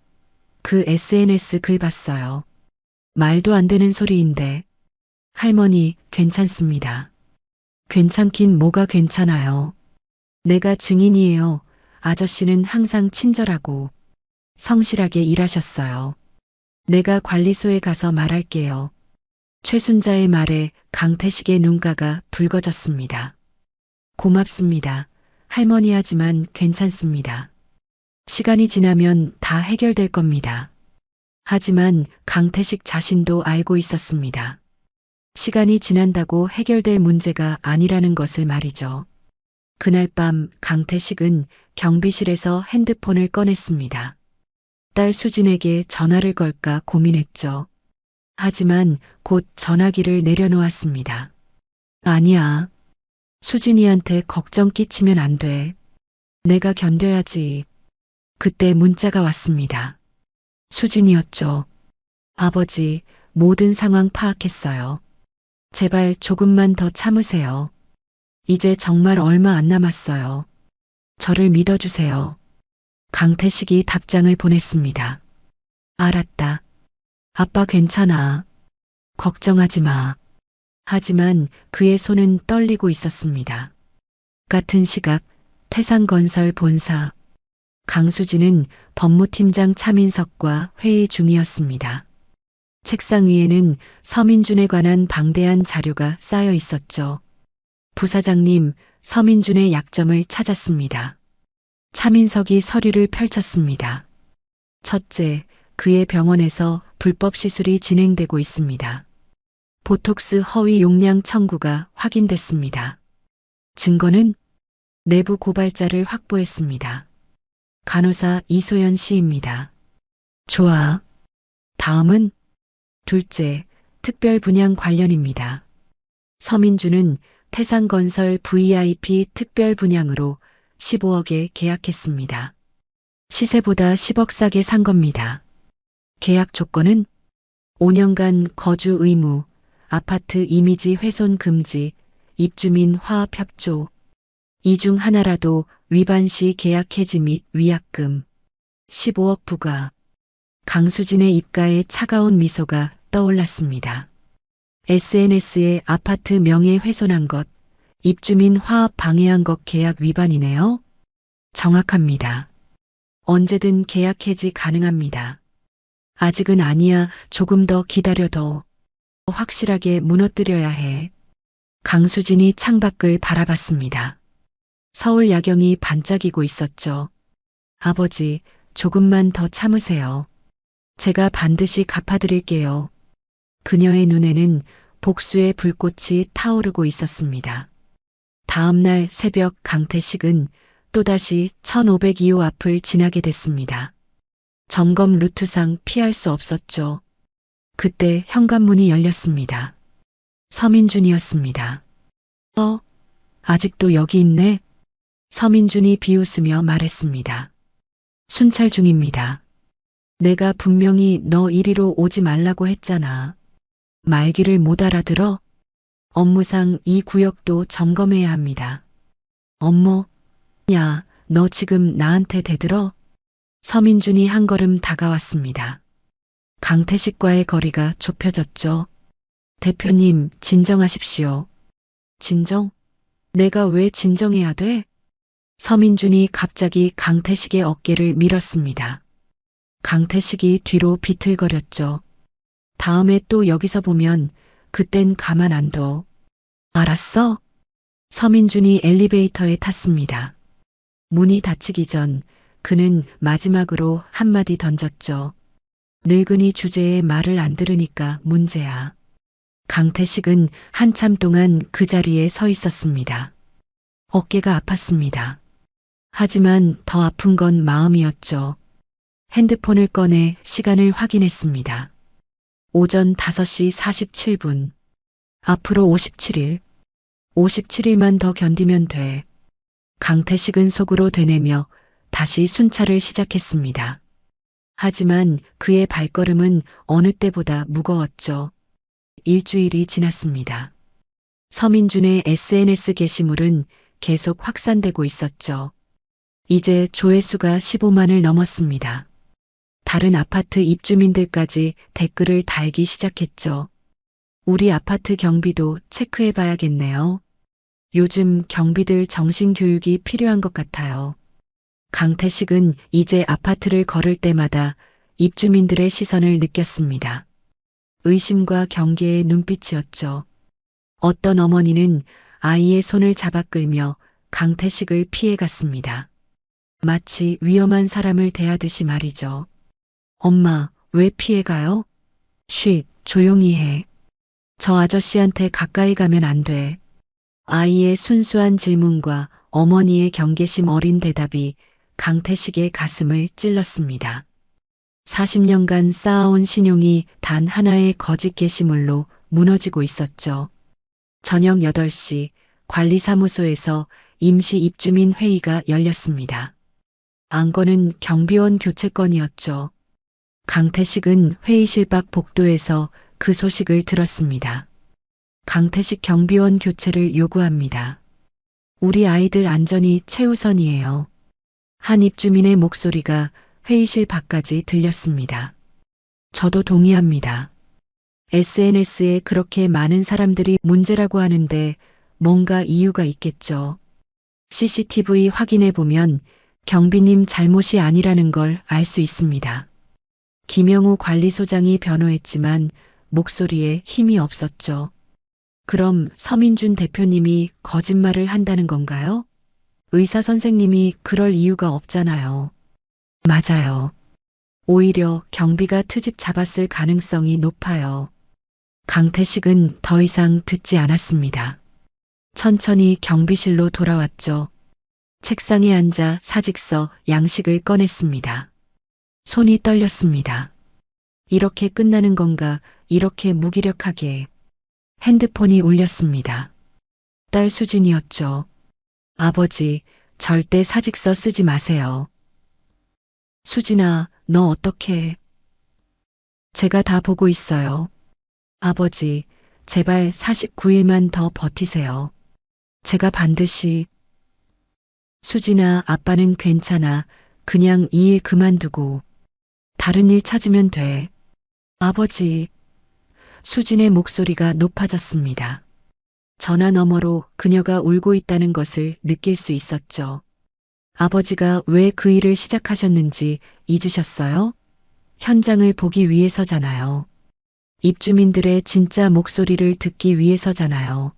그 SNS 글 봤어요. 말도 안 되는 소리인데. 할머니, 괜찮습니다. 괜찮긴 뭐가 괜찮아요. 내가 증인이에요. 아저씨는 항상 친절하고 성실하게 일하셨어요. 내가 관리소에 가서 말할게요. 최순자의 말에 강태식의 눈가가 붉어졌습니다. 고맙습니다. 할머니 하지만 괜찮습니다. 시간이 지나면 다 해결될 겁니다. 하지만 강태식 자신도 알고 있었습니다. 시간이 지난다고 해결될 문제가 아니라는 것을 말이죠. 그날 밤 강태식은 경비실에서 핸드폰을 꺼냈습니다. 딸 수진에게 전화를 걸까 고민했죠. 하지만 곧 전화기를 내려놓았습니다. 아니야. 수진이한테 걱정 끼치면 안 돼. 내가 견뎌야지. 그때 문자가 왔습니다. 수진이었죠. 아버지, 모든 상황 파악했어요. 제발 조금만 더 참으세요. 이제 정말 얼마 안 남았어요. 저를 믿어주세요. 강태식이 답장을 보냈습니다. 알았다. 아빠 괜찮아. 걱정하지 마. 하지만 그의 손은 떨리고 있었습니다. 같은 시각 태산건설 본사. 강수진은 법무팀장 차민석과 회의 중이었습니다. 책상 위에는 서민준에 관한 방대한 자료가 쌓여 있었죠. 부사장님, 서민준의 약점을 찾았습니다. 차민석이 서류를 펼쳤습니다. 첫째, 그의 병원에서 불법 시술이 진행되고 있습니다. 보톡스 허위 용량 청구가 확인됐습니다. 증거는 내부 고발자를 확보했습니다. 간호사 이소연 씨입니다. 좋아. 다음은 둘째, 특별 분양 관련입니다. 서민주는 태산건설 VIP 특별 분양으로 15억에 계약했습니다. 시세보다 10억 싸게 산 겁니다. 계약 조건은 5년간 거주 의무, 아파트 이미지 훼손 금지, 입주민 화합 협조, 이 중 하나라도 위반 시 계약 해지 및 위약금, 15억 부과. 강수진의 입가에 차가운 미소가 떠올랐습니다. SNS에 아파트 명예 훼손한 것, 입주민 화합 방해한 것 계약 위반이네요. 정확합니다. 언제든 계약 해지 가능합니다. 아직은 아니야. 조금 더 기다려도 확실하게 무너뜨려야 해. 강수진이 창밖을 바라봤습니다. 서울 야경이 반짝이고 있었죠. 아버지, 조금만 더 참으세요. 제가 반드시 갚아드릴게요. 그녀의 눈에는 복수의 불꽃이 타오르고 있었습니다. 다음 날 새벽 강태식은 또다시 1502호 앞을 지나게 됐습니다. 점검 루트상 피할 수 없었죠. 그때 현관문이 열렸습니다. 서민준이었습니다. 아직도 여기 있네? 서민준이 비웃으며 말했습니다. 순찰 중입니다. 내가 분명히 너 이리로 오지 말라고 했잖아. 말귀를 못 알아들어? 업무상 이 구역도 점검해야 합니다. 업무? 야, 너 지금 나한테 대들어? 서민준이 한 걸음 다가왔습니다. 강태식과의 거리가 좁혀졌죠. 대표님, 진정하십시오. 진정? 내가 왜 진정해야 돼? 서민준이 갑자기 강태식의 어깨를 밀었습니다. 강태식이 뒤로 비틀거렸죠. 다음에 또 여기서 보면 그땐 가만 안 둬. 알았어? 서민준이 엘리베이터에 탔습니다. 문이 닫히기 전 그는 마지막으로 한마디 던졌죠. 늙은이 주제에 말을 안 들으니까 문제야. 강태식은 한참 동안 그 자리에 서 있었습니다. 어깨가 아팠습니다. 하지만 더 아픈 건 마음이었죠. 핸드폰을 꺼내 시간을 확인했습니다. 오전 5시 47분. 앞으로 57일. 57일만 더 견디면 돼. 강태식은 속으로 되뇌며 다시 순찰을 시작했습니다. 하지만 그의 발걸음은 어느 때보다 무거웠죠. 일주일이 지났습니다. 서민준의 SNS 게시물은 계속 확산되고 있었죠. 이제 조회수가 15만을 넘었습니다. 다른 아파트 입주민들까지 댓글을 달기 시작했죠. 우리 아파트 경비도 체크해 봐야겠네요. 요즘 경비들 정신교육이 필요한 것 같아요. 강태식은 이제 아파트를 걸을 때마다 입주민들의 시선을 느꼈습니다. 의심과 경계의 눈빛이었죠. 어떤 어머니는 아이의 손을 잡아 끌며 강태식을 피해갔습니다. 마치 위험한 사람을 대하듯이 말이죠. 엄마, 왜 피해가요? 쉿, 조용히 해. 저 아저씨한테 가까이 가면 안 돼. 아이의 순수한 질문과 어머니의 경계심 어린 대답이 강태식의 가슴을 찔렀습니다. 40년간 쌓아온 신용이 단 하나의 거짓 게시물로 무너지고 있었죠. 저녁 8시 관리사무소에서 임시 입주민 회의가 열렸습니다. 안건은 경비원 교체 건이었죠. 강태식은 회의실 밖 복도에서 그 소식을 들었습니다. 강태식 경비원 교체를 요구합니다. 우리 아이들 안전이 최우선이에요. 한 입주민의 목소리가 회의실 밖까지 들렸습니다. 저도 동의합니다. SNS에 그렇게 많은 사람들이 문제라고 하는데 뭔가 이유가 있겠죠. CCTV 확인해 보면 경비님 잘못이 아니라는 걸 알 수 있습니다. 김영우 관리소장이 변호했지만 목소리에 힘이 없었죠. 그럼 서민준 대표님이 거짓말을 한다는 건가요? 의사 선생님이 그럴 이유가 없잖아요. 맞아요. 오히려 경비가 트집 잡았을 가능성이 높아요. 강태식은 더 이상 듣지 않았습니다. 천천히 경비실로 돌아왔죠. 책상에 앉아 사직서 양식을 꺼냈습니다. 손이 떨렸습니다. 이렇게 끝나는 건가, 이렇게 무기력하게. 핸드폰이 울렸습니다. 딸 수진이었죠. 아버지, 절대 사직서 쓰지 마세요. 수진아, 너 어떡해? 제가 다 보고 있어요. 아버지, 제발 49일만 더 버티세요. 제가 반드시. 수진아, 아빠는 괜찮아. 그냥 이 일 그만두고 다른 일 찾으면 돼. 아버지. 수진의 목소리가 높아졌습니다. 전화 너머로 그녀가 울고 있다는 것을 느낄 수 있었죠. 아버지가 왜 그 일을 시작하셨는지 잊으셨어요? 현장을 보기 위해서잖아요. 입주민들의 진짜 목소리를 듣기 위해서잖아요.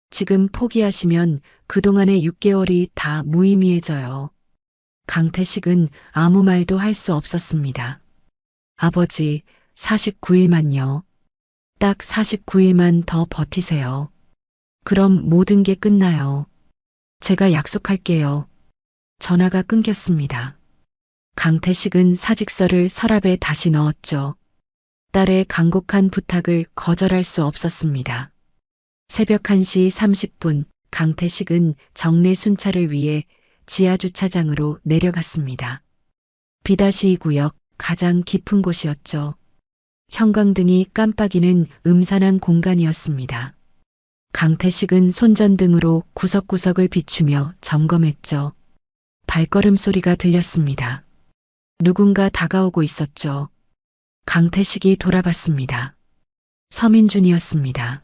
지금 포기하시면 그동안의 6개월이 다 무의미해져요. 강태식은 아무 말도 할 수 없었습니다. 아버지, 49일만요. 딱 49일만 더 버티세요. 그럼 모든 게 끝나요. 제가 약속할게요. 전화가 끊겼습니다. 강태식은 사직서를 서랍에 다시 넣었죠. 딸의 간곡한 부탁을 거절할 수 없었습니다. 새벽 1시 30분 강태식은 정례 순찰을 위해 지하주차장으로 내려갔습니다. B-2 구역 가장 깊은 곳이었죠. 형광등이 깜빡이는 음산한 공간이었습니다. 강태식은 손전등으로 구석구석을 비추며 점검했죠. 발걸음 소리가 들렸습니다. 누군가 다가오고 있었죠. 강태식이 돌아봤습니다. 서민준이었습니다.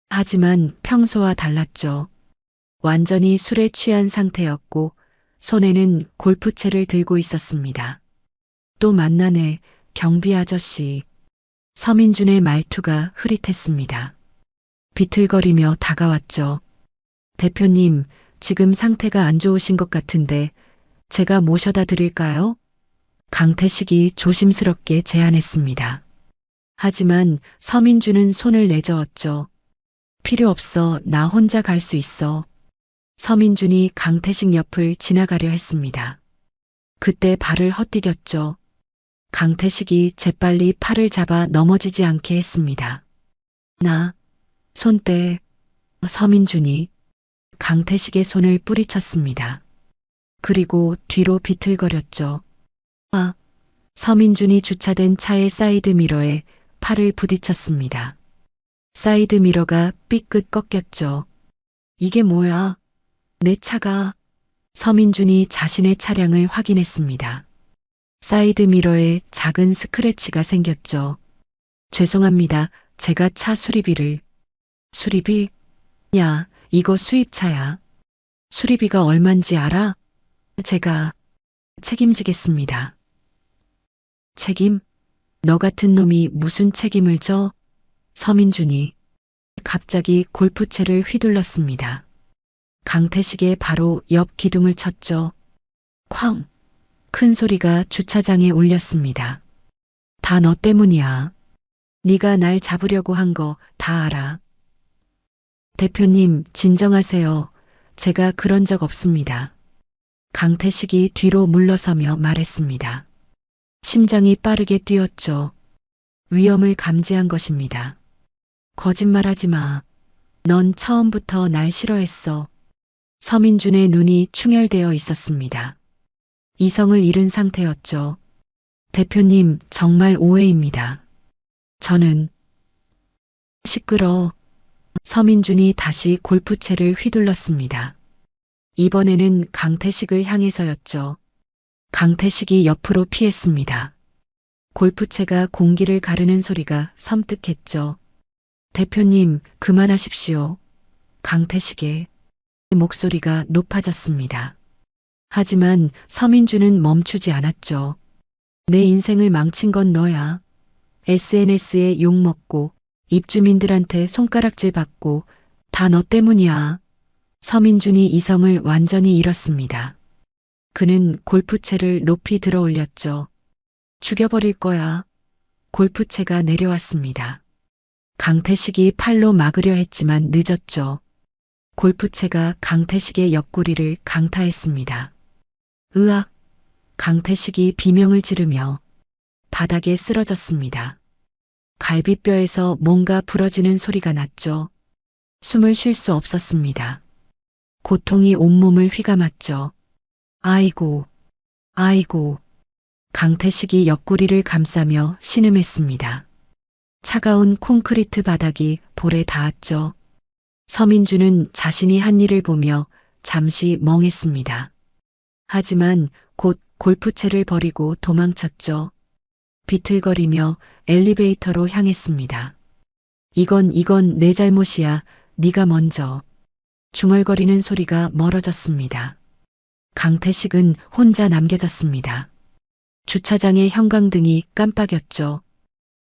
하지만 평소와 달랐죠. 완전히 술에 취한 상태였고 손에는 골프채를 들고 있었습니다. 또 만나네, 경비 아저씨. 서민준의 말투가 흐릿했습니다. 비틀거리며 다가왔죠. 대표님, 지금 상태가 안 좋으신 것 같은데 제가 모셔다 드릴까요? 강태식이 조심스럽게 제안했습니다. 하지만 서민준은 손을 내저었죠. 필요 없어, 나 혼자 갈 수 있어. 서민준이 강태식 옆을 지나가려 했습니다. 그때 발을 헛디뎠죠. 강태식이 재빨리 팔을 잡아 넘어지지 않게 했습니다. 나, 손 떼. 서민준이 강태식의 손을 뿌리쳤습니다. 그리고 뒤로 비틀거렸죠. 아, 서민준이 주차된 차의 사이드 미러에 팔을 부딪혔습니다. 사이드 미러가 삐끗 꺾였죠. 이게 뭐야? 내 차가. 서민준이 자신의 차량을 확인했습니다. 사이드 미러에 작은 스크래치가 생겼죠. 죄송합니다. 제가 차 수리비를. 수리비? 야, 이거 수입차야. 수리비가 얼만지 알아? 제가 책임지겠습니다. 책임? 너 같은 놈이 무슨 책임을 져? 서민준이 갑자기 골프채를 휘둘렀습니다. 강태식의 바로 옆 기둥을 쳤죠. 쾅! 큰 소리가 주차장에 울렸습니다. 다 너 때문이야. 네가 날 잡으려고 한 거 다 알아. 대표님, 진정하세요. 제가 그런 적 없습니다. 강태식이 뒤로 물러서며 말했습니다. 심장이 빠르게 뛰었죠. 위험을 감지한 것입니다. 거짓말하지 마. 넌 처음부터 날 싫어했어. 서민준의 눈이 충혈되어 있었습니다. 이성을 잃은 상태였죠. 대표님, 정말 오해입니다. 저는 시끄러. 서민준이 다시 골프채를 휘둘렀습니다. 이번에는 강태식을 향해서였죠. 강태식이 옆으로 피했습니다. 골프채가 공기를 가르는 소리가 섬뜩했죠. 대표님, 그만하십시오. 강태식의 목소리가 높아졌습니다. 하지만 서민준은 멈추지 않았죠. 내 인생을 망친 건 너야. SNS에 욕먹고 입주민들한테 손가락질 받고 다 너 때문이야. 서민준이 이성을 완전히 잃었습니다. 그는 골프채를 높이 들어 올렸죠. 죽여버릴 거야. 골프채가 내려왔습니다. 강태식이 팔로 막으려 했지만 늦었죠. 골프채가 강태식의 옆구리를 강타했습니다. 으악! 강태식이 비명을 지르며 바닥에 쓰러졌습니다. 갈비뼈에서 뭔가 부러지는 소리가 났죠. 숨을 쉴 수 없었습니다. 고통이 온몸을 휘감았죠. 아이고, 아이고. 강태식이 옆구리를 감싸며 신음했습니다. 차가운 콘크리트 바닥이 볼에 닿았죠. 서민주는 자신이 한 일을 보며 잠시 멍했습니다. 하지만 곧 골프채를 버리고 도망쳤죠. 비틀거리며 엘리베이터로 향했습니다. 이건 내 잘못이야. 네가 먼저. 중얼거리는 소리가 멀어졌습니다. 강태식은 혼자 남겨졌습니다. 주차장의 형광등이 깜빡였죠.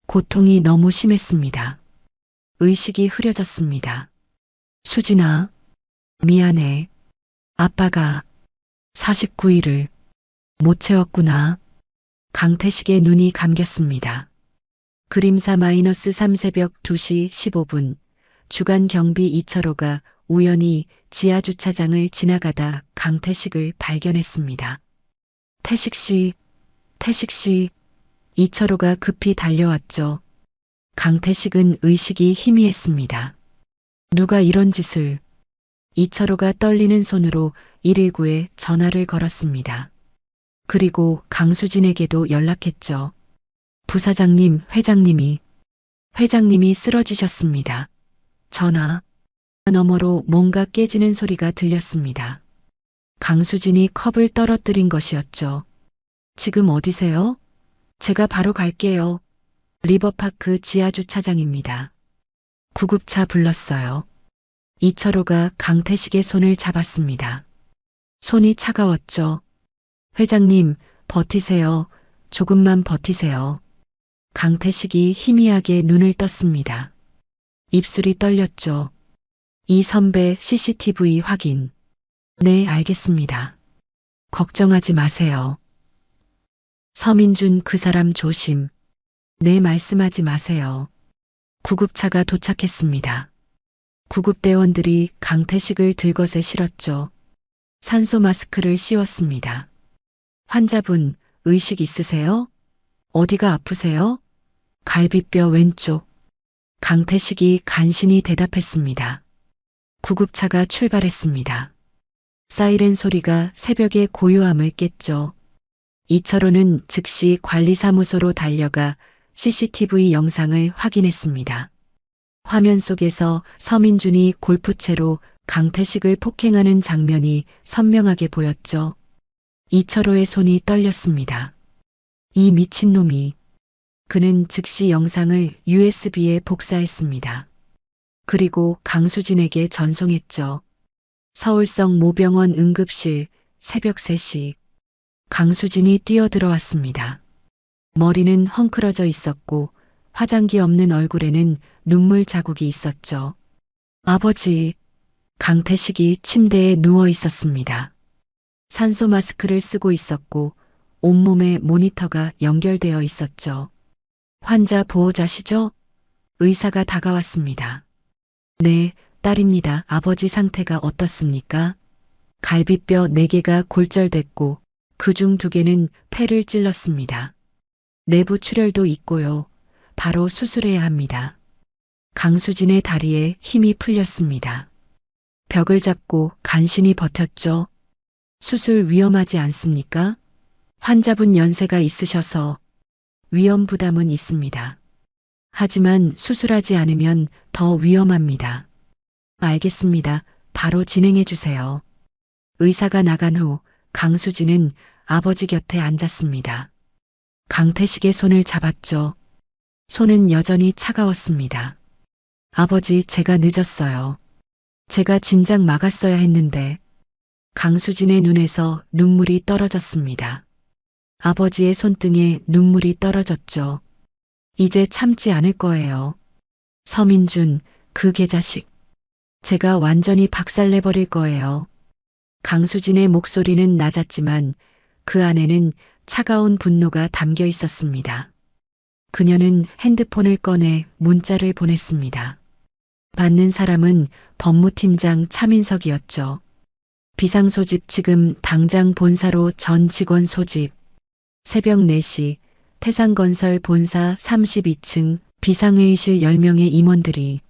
고통이 너무 심했습니다. 의식이 흐려졌습니다. 수진아, 미안해. 아빠가 49일을 못 채웠구나. 강태식의 눈이 감겼습니다. 그림사 -3 새벽 2시 15분 주간 경비 이철호가 우연히 지하 주차장을 지나가다 강태식을 발견했습니다. 태식 씨, 태식 씨. 이철호가 급히 달려왔죠. 강태식은 의식이 희미했습니다. 누가 이런 짓을. 이철호가 떨리는 손으로 119에 전화를 걸었습니다. 그리고 강수진에게도 연락했죠. 부사장님, 회장님이 쓰러지셨습니다. 전화 너머로 뭔가 깨지는 소리가 들렸습니다. 강수진이 컵을 떨어뜨린 것이었죠. 지금 어디세요? 제가 바로 갈게요. 리버파크 지하 주차장입니다. 구급차 불렀어요. 이철호가 강태식의 손을 잡았습니다. 손이 차가웠죠. 회장님, 버티세요. 조금만 버티세요. 강태식이 희미하게 눈을 떴습니다. 입술이 떨렸죠. 이 선배 CCTV 확인. 네, 알겠습니다. 걱정하지 마세요. 서민준, 그 사람 조심. 네, 말씀하지 마세요. 구급차가 도착했습니다. 구급대원들이 강태식을 들것에 실었죠. 산소 마스크를 씌웠습니다. 환자분, 의식 있으세요? 어디가 아프세요? 갈비뼈 왼쪽. 강태식이 간신히 대답했습니다. 구급차가 출발했습니다. 사이렌 소리가 새벽의 고요함을 깼죠. 이철호는 즉시 관리사무소로 달려가 CCTV 영상을 확인했습니다. 화면 속에서 서민준이 골프채로 강태식을 폭행하는 장면이 선명하게 보였죠. 이철호의 손이 떨렸습니다. 이 미친놈이. 그는 즉시 영상을 USB에 복사했습니다. 그리고 강수진에게 전송했죠. 서울성 모병원 응급실 새벽 3시. 강수진이 뛰어들어왔습니다. 머리는 헝클어져 있었고 화장기 없는 얼굴에는 눈물 자국이 있었죠. 아버지. 강태식이 침대에 누워 있었습니다. 산소 마스크를 쓰고 있었고 온몸에 모니터가 연결되어 있었죠. 환자 보호자시죠? 의사가 다가왔습니다. 네, 딸입니다. 아버지 상태가 어떻습니까? 갈비뼈 4개가 골절됐고 그중 2개는 폐를 찔렀습니다. 내부 출혈도 있고요. 바로 수술해야 합니다. 강수진의 다리에 힘이 풀렸습니다. 벽을 잡고 간신히 버텼죠. 수술 위험하지 않습니까? 환자분 연세가 있으셔서 위험 부담은 있습니다. 하지만 수술하지 않으면 더 위험합니다. 알겠습니다. 바로 진행해 주세요. 의사가 나간 후 강수진은 아버지 곁에 앉았습니다. 강태식의 손을 잡았죠. 손은 여전히 차가웠습니다. 아버지, 제가 늦었어요. 제가 진작 막았어야 했는데. 강수진의 눈에서 눈물이 떨어졌습니다. 아버지의 손등에 눈물이 떨어졌죠. 이제 참지 않을 거예요. 서민준, 그 개자식. 제가 완전히 박살내버릴 거예요. 강수진의 목소리는 낮았지만 그 안에는 차가운 분노가 담겨 있었습니다. 그녀는 핸드폰을 꺼내 문자를 보냈습니다. 받는 사람은 법무팀장 차민석이었죠. 비상소집 지금 당장 본사로 전 직원 소집. 새벽 4시 태산건설 본사 32층 비상회의실 10명의 임원들이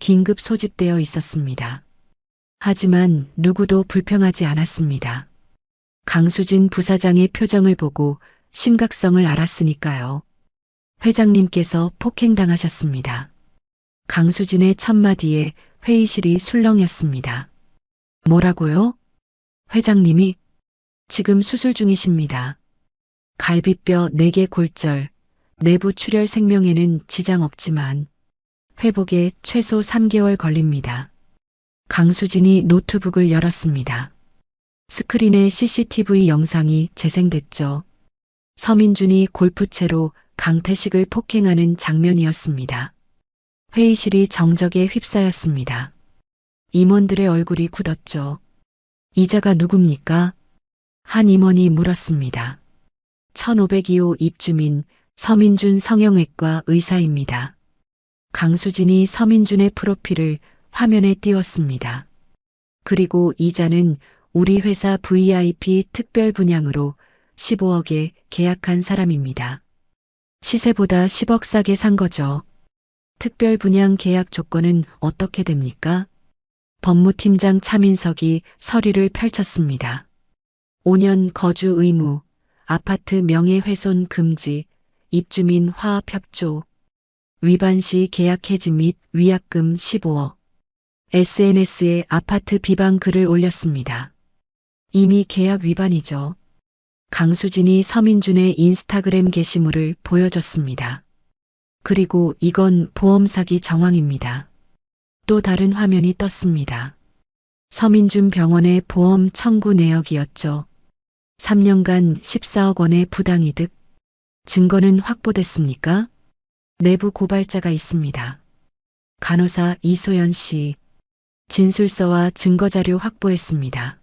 긴급 소집되어 있었습니다. 하지만 누구도 불평하지 않았습니다. 강수진 부사장의 표정을 보고 심각성을 알았으니까요. 회장님께서 폭행당하셨습니다. 강수진의 첫마디에 회의실이 술렁였습니다. 뭐라고요? 회장님이 지금 수술 중이십니다. 갈비뼈 4개 골절, 내부 출혈 생명에는 지장 없지만 회복에 최소 3개월 걸립니다. 강수진이 노트북을 열었습니다. 스크린에 CCTV 영상이 재생됐죠. 서민준이 골프채로 강태식을 폭행하는 장면이었습니다. 회의실이 정적에 휩싸였습니다. 임원들의 얼굴이 굳었죠. 이자가 누굽니까? 한 임원이 물었습니다. 1502호 입주민 서민준 성형외과 의사입니다. 강수진이 서민준의 프로필을 화면에 띄웠습니다. 그리고 이자는 우리 회사 VIP 특별 분양으로 15억에 계약한 사람입니다. 시세보다 10억 싸게 산 거죠. 특별 분양 계약 조건은 어떻게 됩니까? 법무팀장 차민석이 서류를 펼쳤습니다. 5년 거주 의무, 아파트 명예훼손 금지, 입주민 화합협조, 위반 시 계약 해지 및 위약금 15억. SNS에 아파트 비방 글을 올렸습니다. 이미 계약 위반이죠. 강수진이 서민준의 인스타그램 게시물을 보여줬습니다. 그리고 이건 보험 사기 정황입니다. 또 다른 화면이 떴습니다. 서민준 병원의 보험 청구 내역이었죠. 3년간 14억 원의 부당이득. 증거는 확보됐습니까? 내부 고발자가 있습니다. 간호사 이소연 씨. 진술서와 증거자료 확보했습니다.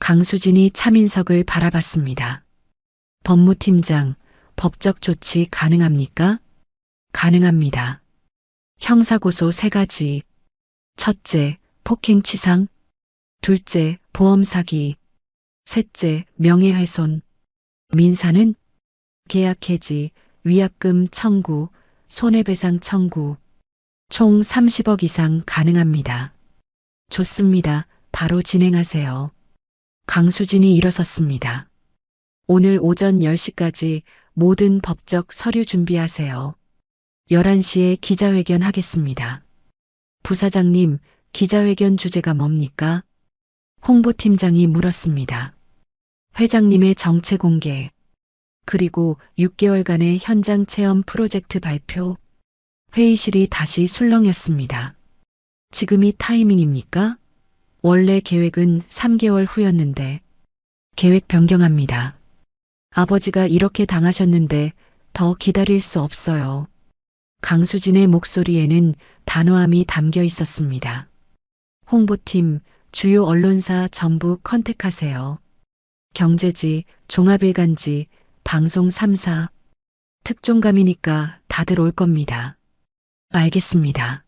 강수진이 차민석을 바라봤습니다. 법무팀장, 법적 조치 가능합니까? 가능합니다. 형사고소 3가지. 첫째, 폭행치상. 둘째, 보험사기. 셋째, 명예훼손. 민사는 계약 해지, 위약금 청구, 손해배상 청구. 총 30억 이상 가능합니다. 좋습니다. 바로 진행하세요. 강수진이 일어섰습니다. 오늘 오전 10시까지 모든 법적 서류 준비하세요. 11시에 기자회견 하겠습니다. 부사장님, 기자회견 주제가 뭡니까? 홍보팀장이 물었습니다. 회장님의 정체 공개, 그리고 6개월간의 현장 체험 프로젝트 발표. 회의실이 다시 술렁였습니다. 지금이 타이밍입니까? 원래 계획은 3개월 후였는데 계획 변경합니다. 아버지가 이렇게 당하셨는데 더 기다릴 수 없어요. 강수진의 목소리에는 단호함이 담겨 있었습니다. 홍보팀, 주요 언론사 전부 컨택하세요. 경제지, 종합일간지, 방송 3사. 특종감이니까 다들 올 겁니다. 알겠습니다.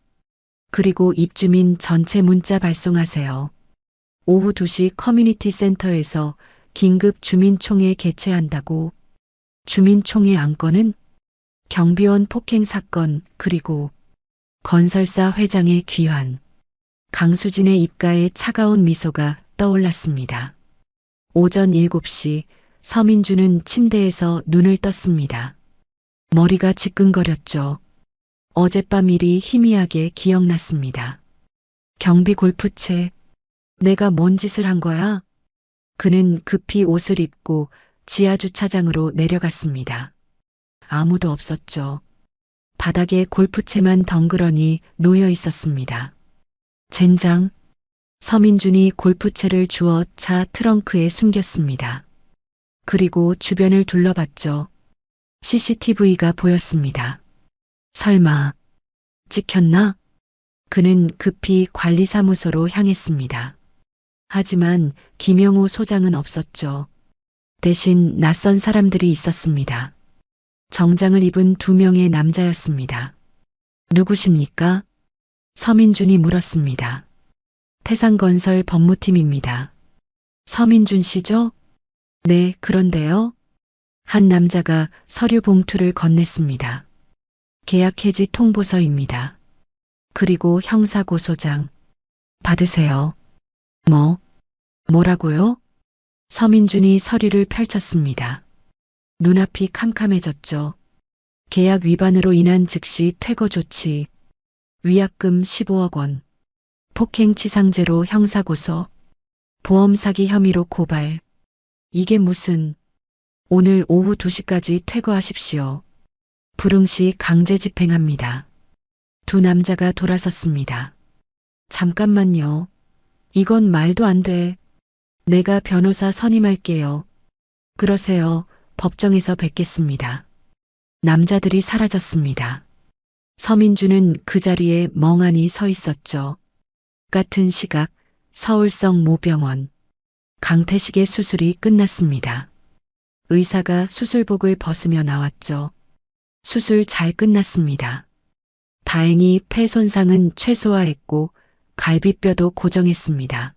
그리고 입주민 전체 문자 발송하세요. 오후 2시 커뮤니티 센터에서 긴급 주민총회 개최한다고. 주민총회 안건은 경비원 폭행 사건 그리고 건설사 회장의 귀환. 강수진의 입가에 차가운 미소가 떠올랐습니다. 오전 7시 서민주는 침대에서 눈을 떴습니다. 머리가 지끈거렸죠. 어젯밤 일이 희미하게 기억났습니다. 경비 골프채. 내가 뭔 짓을 한 거야? 그는 급히 옷을 입고 지하 주차장으로 내려갔습니다. 아무도 없었죠. 바닥에 골프채만 덩그러니 놓여 있었습니다. 젠장. 서민준이 골프채를 주워 차 트렁크에 숨겼습니다. 그리고 주변을 둘러봤죠. CCTV가 보였습니다. 설마 찍혔나? 그는 급히 관리사무소로 향했습니다. 하지만 김영우 소장은 없었죠. 대신 낯선 사람들이 있었습니다. 정장을 입은 2명의 남자였습니다. 누구십니까? 서민준이 물었습니다. 태산건설 법무팀입니다. 서민준 씨죠? 네, 그런데요. 한 남자가 서류 봉투를 건넸습니다. 계약 해지 통보서입니다. 그리고 형사고소장. 받으세요. 뭐라고요? 서민준이 서류를 펼쳤습니다. 눈앞이 캄캄해졌죠. 계약 위반으로 인한 즉시 퇴거 조치, 위약금 15억 원, 폭행치상죄로 형사고소, 보험 사기 혐의로 고발. 이게 무슨... 오늘 오후 2시까지 퇴거하십시오. 불응시 강제 집행합니다. 2 남자가 돌아섰습니다. 잠깐만요. 이건 말도 안 돼. 내가 변호사 선임할게요. 그러세요. 법정에서 뵙겠습니다. 남자들이 사라졌습니다. 서민주는 그 자리에 멍하니 서 있었죠. 같은 시각 서울성 모병원. 강태식의 수술이 끝났습니다. 의사가 수술복을 벗으며 나왔죠. 수술 잘 끝났습니다. 다행히 폐 손상은 최소화했고 갈비뼈도 고정했습니다.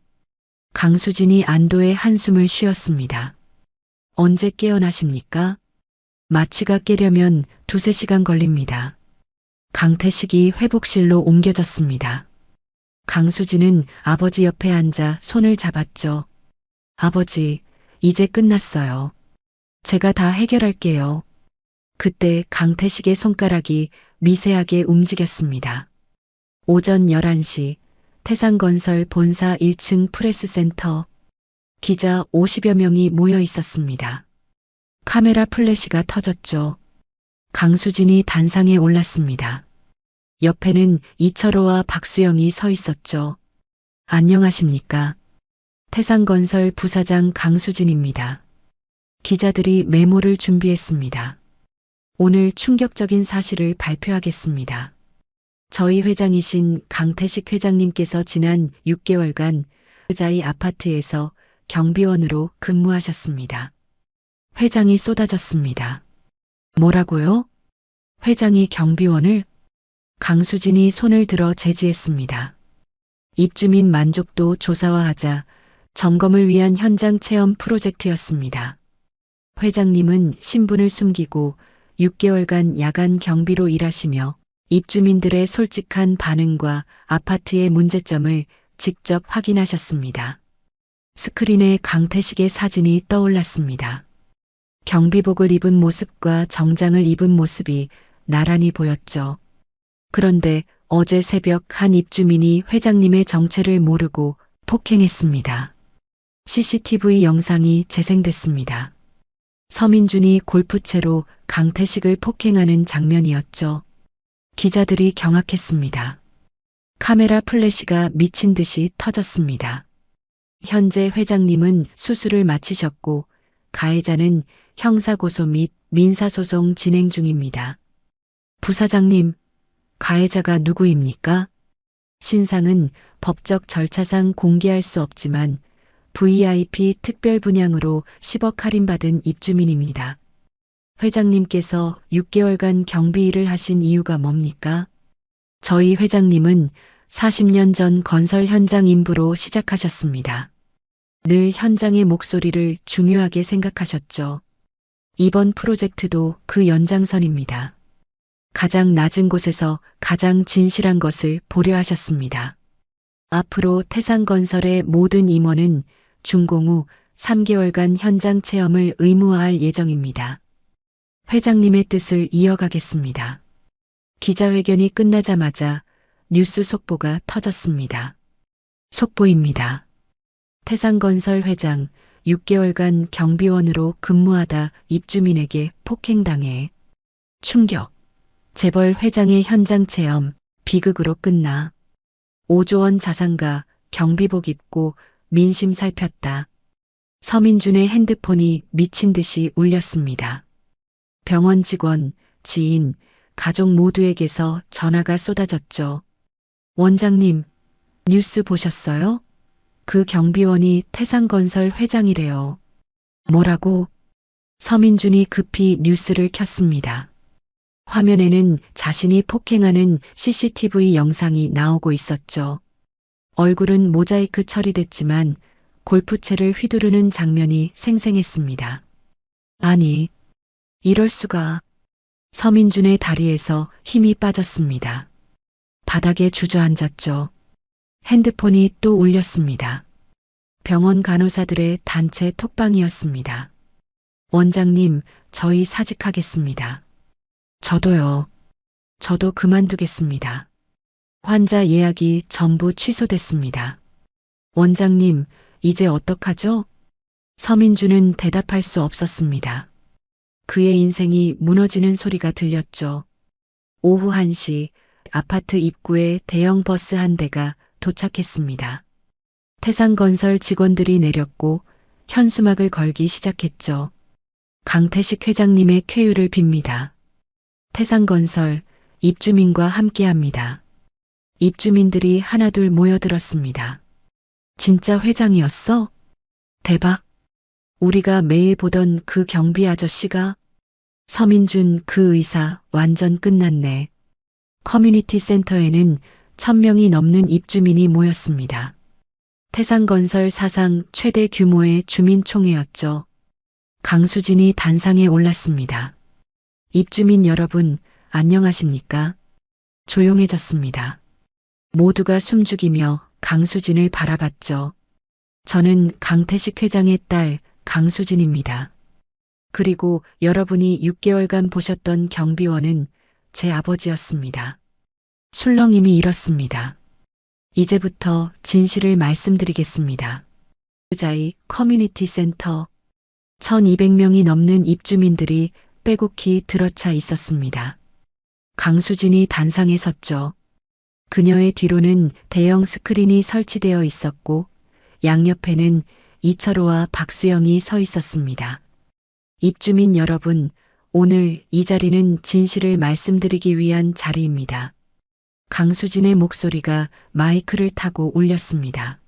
강수진이 안도의 한숨을 쉬었습니다. 언제 깨어나십니까? 마취가 깨려면 2~3시간 걸립니다. 강태식이 회복실로 옮겨졌습니다. 강수진은 아버지 옆에 앉아 손을 잡았죠. 아버지, 이제 끝났어요. 제가 다 해결할게요. 그때 강태식의 손가락이 미세하게 움직였습니다. 오전 11시 태산건설 본사 1층 프레스센터. 기자 50여 명이 모여 있었습니다. 카메라 플래시가 터졌죠. 강수진이 단상에 올랐습니다. 옆에는 이철호와 박수영이 서 있었죠. 안녕하십니까? 태산건설 부사장 강수진입니다. 기자들이 메모를 준비했습니다. 오늘 충격적인 사실을 발표하겠습니다. 저희 회장이신 강태식 회장님께서 지난 6개월간 의자의 아파트에서 경비원으로 근무하셨습니다. 회장이 쏟아졌습니다. 뭐라고요? 회장이 경비원을? 강수진이 손을 들어 제지했습니다. 입주민 만족도 조사화하자 점검을 위한 현장 체험 프로젝트였습니다. 회장님은 신분을 숨기고 6개월간 야간 경비로 일하시며 입주민들의 솔직한 반응과 아파트의 문제점을 직접 확인하셨습니다. 스크린에 강태식의 사진이 떠올랐습니다. 경비복을 입은 모습과 정장을 입은 모습이 나란히 보였죠. 그런데 어제 새벽 한 입주민이 회장님의 정체를 모르고 폭행했습니다. CCTV 영상이 재생됐습니다. 서민준이 골프채로 강태식을 폭행하는 장면이었죠. 기자들이 경악했습니다. 카메라 플래시가 미친 듯이 터졌습니다. 현재 회장님은 수술을 마치셨고 가해자는 형사고소 및 민사소송 진행 중입니다. 부사장님, 가해자가 누구입니까? 신상은 법적 절차상 공개할 수 없지만 VIP 특별 분양으로 10억 할인받은 입주민입니다. 회장님께서 6개월간 경비 일을 하신 이유가 뭡니까? 저희 회장님은 40년 전 건설 현장 인부로 시작하셨습니다. 늘 현장의 목소리를 중요하게 생각하셨죠. 이번 프로젝트도 그 연장선입니다. 가장 낮은 곳에서 가장 진실한 것을 보려 하셨습니다. 앞으로 태산건설의 모든 임원은 준공 후 3개월간 현장 체험을 의무화할 예정입니다. 회장님의 뜻을 이어가겠습니다. 기자회견이 끝나자마자 뉴스 속보가 터졌습니다. 속보입니다. 태산건설 회장 6개월간 경비원으로 근무하다 입주민에게 폭행당해 충격. 재벌 회장의 현장 체험 비극으로 끝나 5조 원 자산가 경비복 입고 민심 살폈다. 서민준의 핸드폰이 미친 듯이 울렸습니다. 병원 직원, 지인, 가족 모두에게서 전화가 쏟아졌죠. 원장님, 뉴스 보셨어요? 그 경비원이 태산건설 회장이래요. 뭐라고? 서민준이 급히 뉴스를 켰습니다. 화면에는 자신이 폭행하는 CCTV 영상이 나오고 있었죠. 얼굴은 모자이크 처리됐지만 골프채를 휘두르는 장면이 생생했습니다. 아니, 이럴 수가. 서민준의 다리에서 힘이 빠졌습니다. 바닥에 주저앉았죠. 핸드폰이 또 울렸습니다. 병원 간호사들의 단체 톡방이었습니다. 원장님, 저희 사직하겠습니다. 저도요. 저도 그만두겠습니다. 환자 예약이 전부 취소됐습니다. 원장님, 이제 어떡하죠? 서민주는 대답할 수 없었습니다. 그의 인생이 무너지는 소리가 들렸죠. 오후 1시 아파트 입구에 대형 버스 한 대가 도착했습니다. 태산건설 직원들이 내렸고 현수막을 걸기 시작했죠. 강태식 회장님의 쾌유를 빕니다. 태산건설 입주민과 함께합니다. 입주민들이 하나둘 모여들었습니다. 진짜 회장이었어? 대박. 우리가 매일 보던 그 경비 아저씨가? 서민준 그 의사 완전 끝났네. 커뮤니티 센터에는 1000명이 넘는 입주민이 모였습니다. 태산건설 사상 최대 규모의 주민총회였죠. 강수진이 단상에 올랐습니다. 입주민 여러분, 안녕하십니까? 조용해졌습니다. 모두가 숨죽이며 강수진을 바라봤죠. 저는 강태식 회장의 딸 강수진입니다. 그리고 여러분이 6개월간 보셨던 경비원은 제 아버지였습니다. 술렁임이 이렇습니다. 이제부터 진실을 말씀드리겠습니다. 자이 커뮤니티 센터 1200명이 넘는 입주민들이 빼곡히 들어차 있었습니다. 강수진이 단상에 섰죠. 그녀의 뒤로는 대형 스크린이 설치되어 있었고 양옆에는 이철호와 박수영이 서 있었습니다. 입주민 여러분, 오늘 이 자리는 진실을 말씀드리기 위한 자리입니다. 강수진의 목소리가 마이크를 타고 울렸습니다.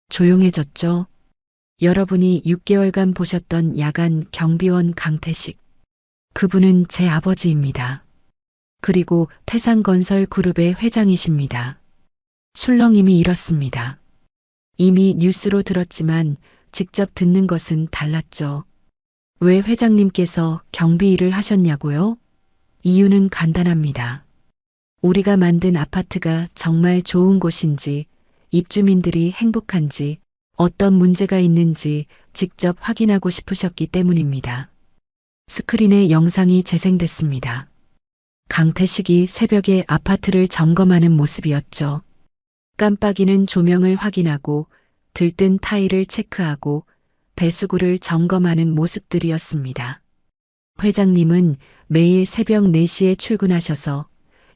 조용해졌죠? 여러분이 6개월간 보셨던 야간 경비원 강태식. 그분은 제 아버지입니다. 그리고 태산건설 그룹의 회장이십니다. 술렁임이 이렇습니다. 이미 뉴스로 들었지만 직접 듣는 것은 달랐죠. 왜 회장님께서 경비 일을 하셨냐고요? 이유는 간단합니다. 우리가 만든 아파트가 정말 좋은 곳인지, 입주민들이 행복한지, 어떤 문제가 있는지 직접 확인하고 싶으셨기 때문입니다. 스크린에 영상이 재생됐습니다. 강태식이 새벽에 아파트를 점검하는 모습이었죠. 깜빡이는 조명을 확인하고 들뜬 타일을 체크하고 배수구를 점검하는 모습들이었습니다. 회장님은 매일 새벽 4시에 출근하셔서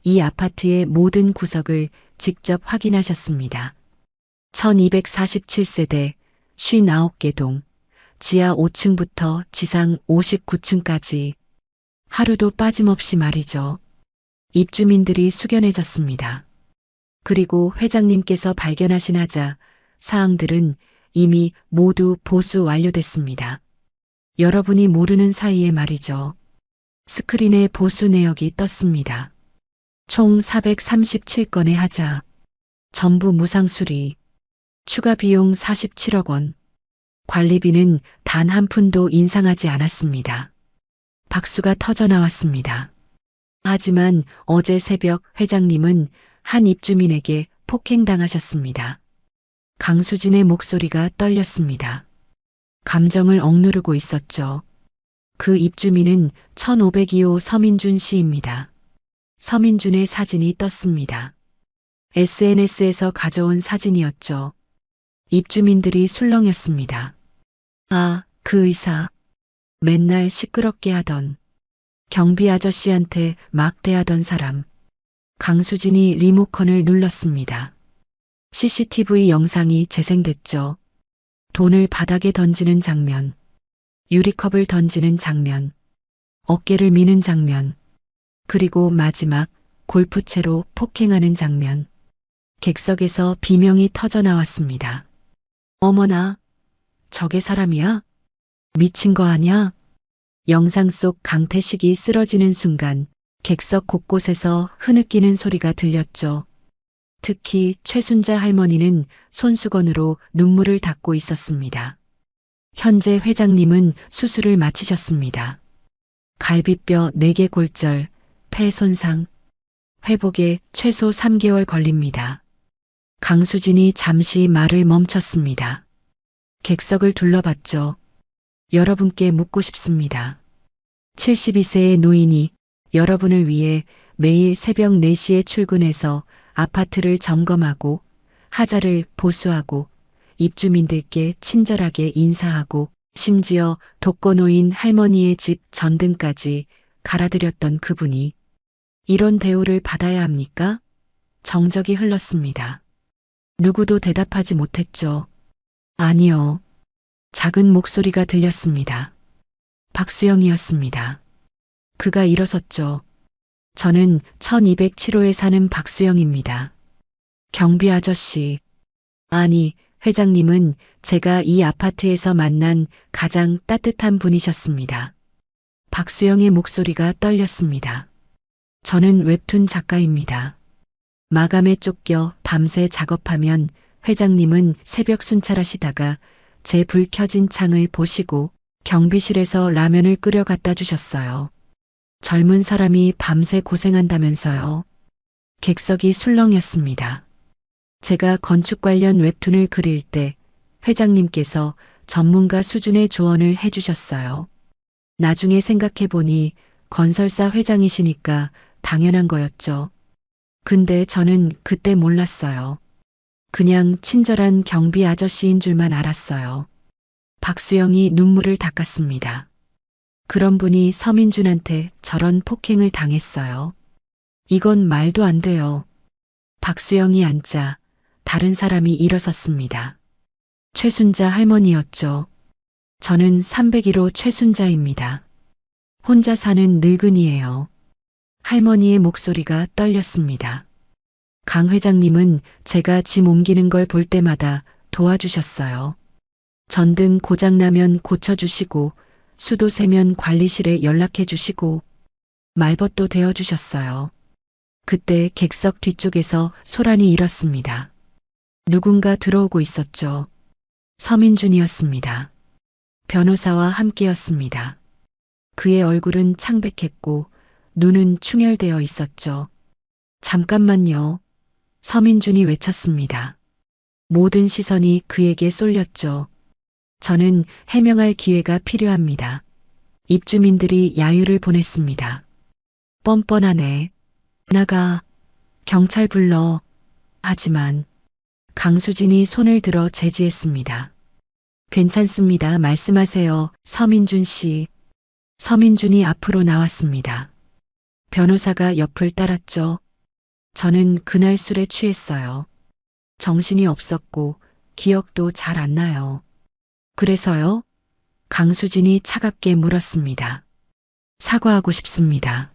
이 아파트의 모든 구석을 직접 확인하셨습니다. 1247세대 59개 동, 지하 5층부터 지상 59층까지 하루도 빠짐없이 말이죠. 입주민들이 숙연해졌습니다. 그리고 회장님께서 발견하신 사항들은 이미 모두 보수 완료됐습니다. 여러분이 모르는 사이에 말이죠. 스크린에 보수 내역이 떴습니다. 총 437건의 하자, 전부 무상 수리, 추가 비용 47억 원, 관리비는 단 한 푼도 인상하지 않았습니다. 박수가 터져 나왔습니다. 하지만 어제 새벽 회장님은 한 입주민에게 폭행당하셨습니다. 강수진의 목소리가 떨렸습니다. 감정을 억누르고 있었죠. 그 입주민은 1502호 서민준 씨입니다. 서민준의 사진이 떴습니다. SNS에서 가져온 사진이었죠. 입주민들이 술렁였습니다. 아, 그 의사. 맨날 시끄럽게 하던, 경비 아저씨한테 막대하던 사람. 강수진이 리모컨을 눌렀습니다. CCTV 영상이 재생됐죠. 돈을 바닥에 던지는 장면, 유리컵을 던지는 장면, 어깨를 미는 장면, 그리고 마지막 골프채로 폭행하는 장면. 객석에서 비명이 터져 나왔습니다. 어머나, 저게 사람이야? 미친 거 아냐? 영상 속 강태식이 쓰러지는 순간 객석 곳곳에서 흐느끼는 소리가 들렸죠. 특히 최순자 할머니는 손수건으로 눈물을 닦고 있었습니다. 현재 회장님은 수술을 마치셨습니다. 갈비뼈 4개 골절, 폐 손상, 회복에 최소 3개월 걸립니다. 강수진이 잠시 말을 멈췄습니다. 객석을 둘러봤죠. 여러분께 묻고 싶습니다. 72세의 노인이 여러분을 위해 매일 새벽 4시에 출근해서 아파트를 점검하고 하자를 보수하고 입주민들께 친절하게 인사하고 심지어 독거노인 할머니의 집 전등까지 갈아드렸던 그분이 이런 대우를 받아야 합니까? 정적이 흘렀습니다. 누구도 대답하지 못했죠. 아니요. 작은 목소리가 들렸습니다. 박수영이었습니다. 그가 일어섰죠. 저는 1207호에 사는 박수영입니다. 경비 아저씨. 아니, 회장님은 제가 이 아파트에서 만난 가장 따뜻한 분이셨습니다. 박수영의 목소리가 떨렸습니다. 저는 웹툰 작가입니다. 마감에 쫓겨 밤새 작업하면 회장님은 새벽 순찰하시다가 제 불 켜진 창을 보시고 경비실에서 라면을 끓여 갖다 주셨어요. 젊은 사람이 밤새 고생한다면서요. 객석이 술렁였습니다. 제가 건축 관련 웹툰을 그릴 때 회장님께서 전문가 수준의 조언을 해주셨어요. 나중에 생각해보니 건설사 회장이시니까 당연한 거였죠. 근데 저는 그때 몰랐어요. 그냥 친절한 경비 아저씨인 줄만 알았어요. 박수영이 눈물을 닦았습니다. 그런 분이 서민준한테 저런 폭행을 당했어요. 이건 말도 안 돼요. 박수영이 앉자 다른 사람이 일어섰습니다. 최순자 할머니였죠. 저는 301호 최순자입니다. 혼자 사는 늙은이에요. 할머니의 목소리가 떨렸습니다. 강 회장님은 제가 짐 옮기는 걸 볼 때마다 도와주셨어요. 전등 고장나면 고쳐주시고 수도 새면 관리실에 연락해 주시고 말벗도 되어주셨어요. 그때 객석 뒤쪽에서 소란이 일었습니다. 누군가 들어오고 있었죠. 서민준이었습니다. 변호사와 함께였습니다. 그의 얼굴은 창백했고 눈은 충혈되어 있었죠. 잠깐만요. 서민준이 외쳤습니다. 모든 시선이 그에게 쏠렸죠. 저는 해명할 기회가 필요합니다. 입주민들이 야유를 보냈습니다. 뻔뻔하네. 나가. 경찰 불러. 하지만 강수진이 손을 들어 제지했습니다. 괜찮습니다. 말씀하세요. 서민준 씨. 서민준이 앞으로 나왔습니다. 변호사가 옆을 따랐죠. 저는 그날 술에 취했어요. 정신이 없었고 기억도 잘 안 나요. 그래서요? 강수진이 차갑게 물었습니다. 사과하고 싶습니다.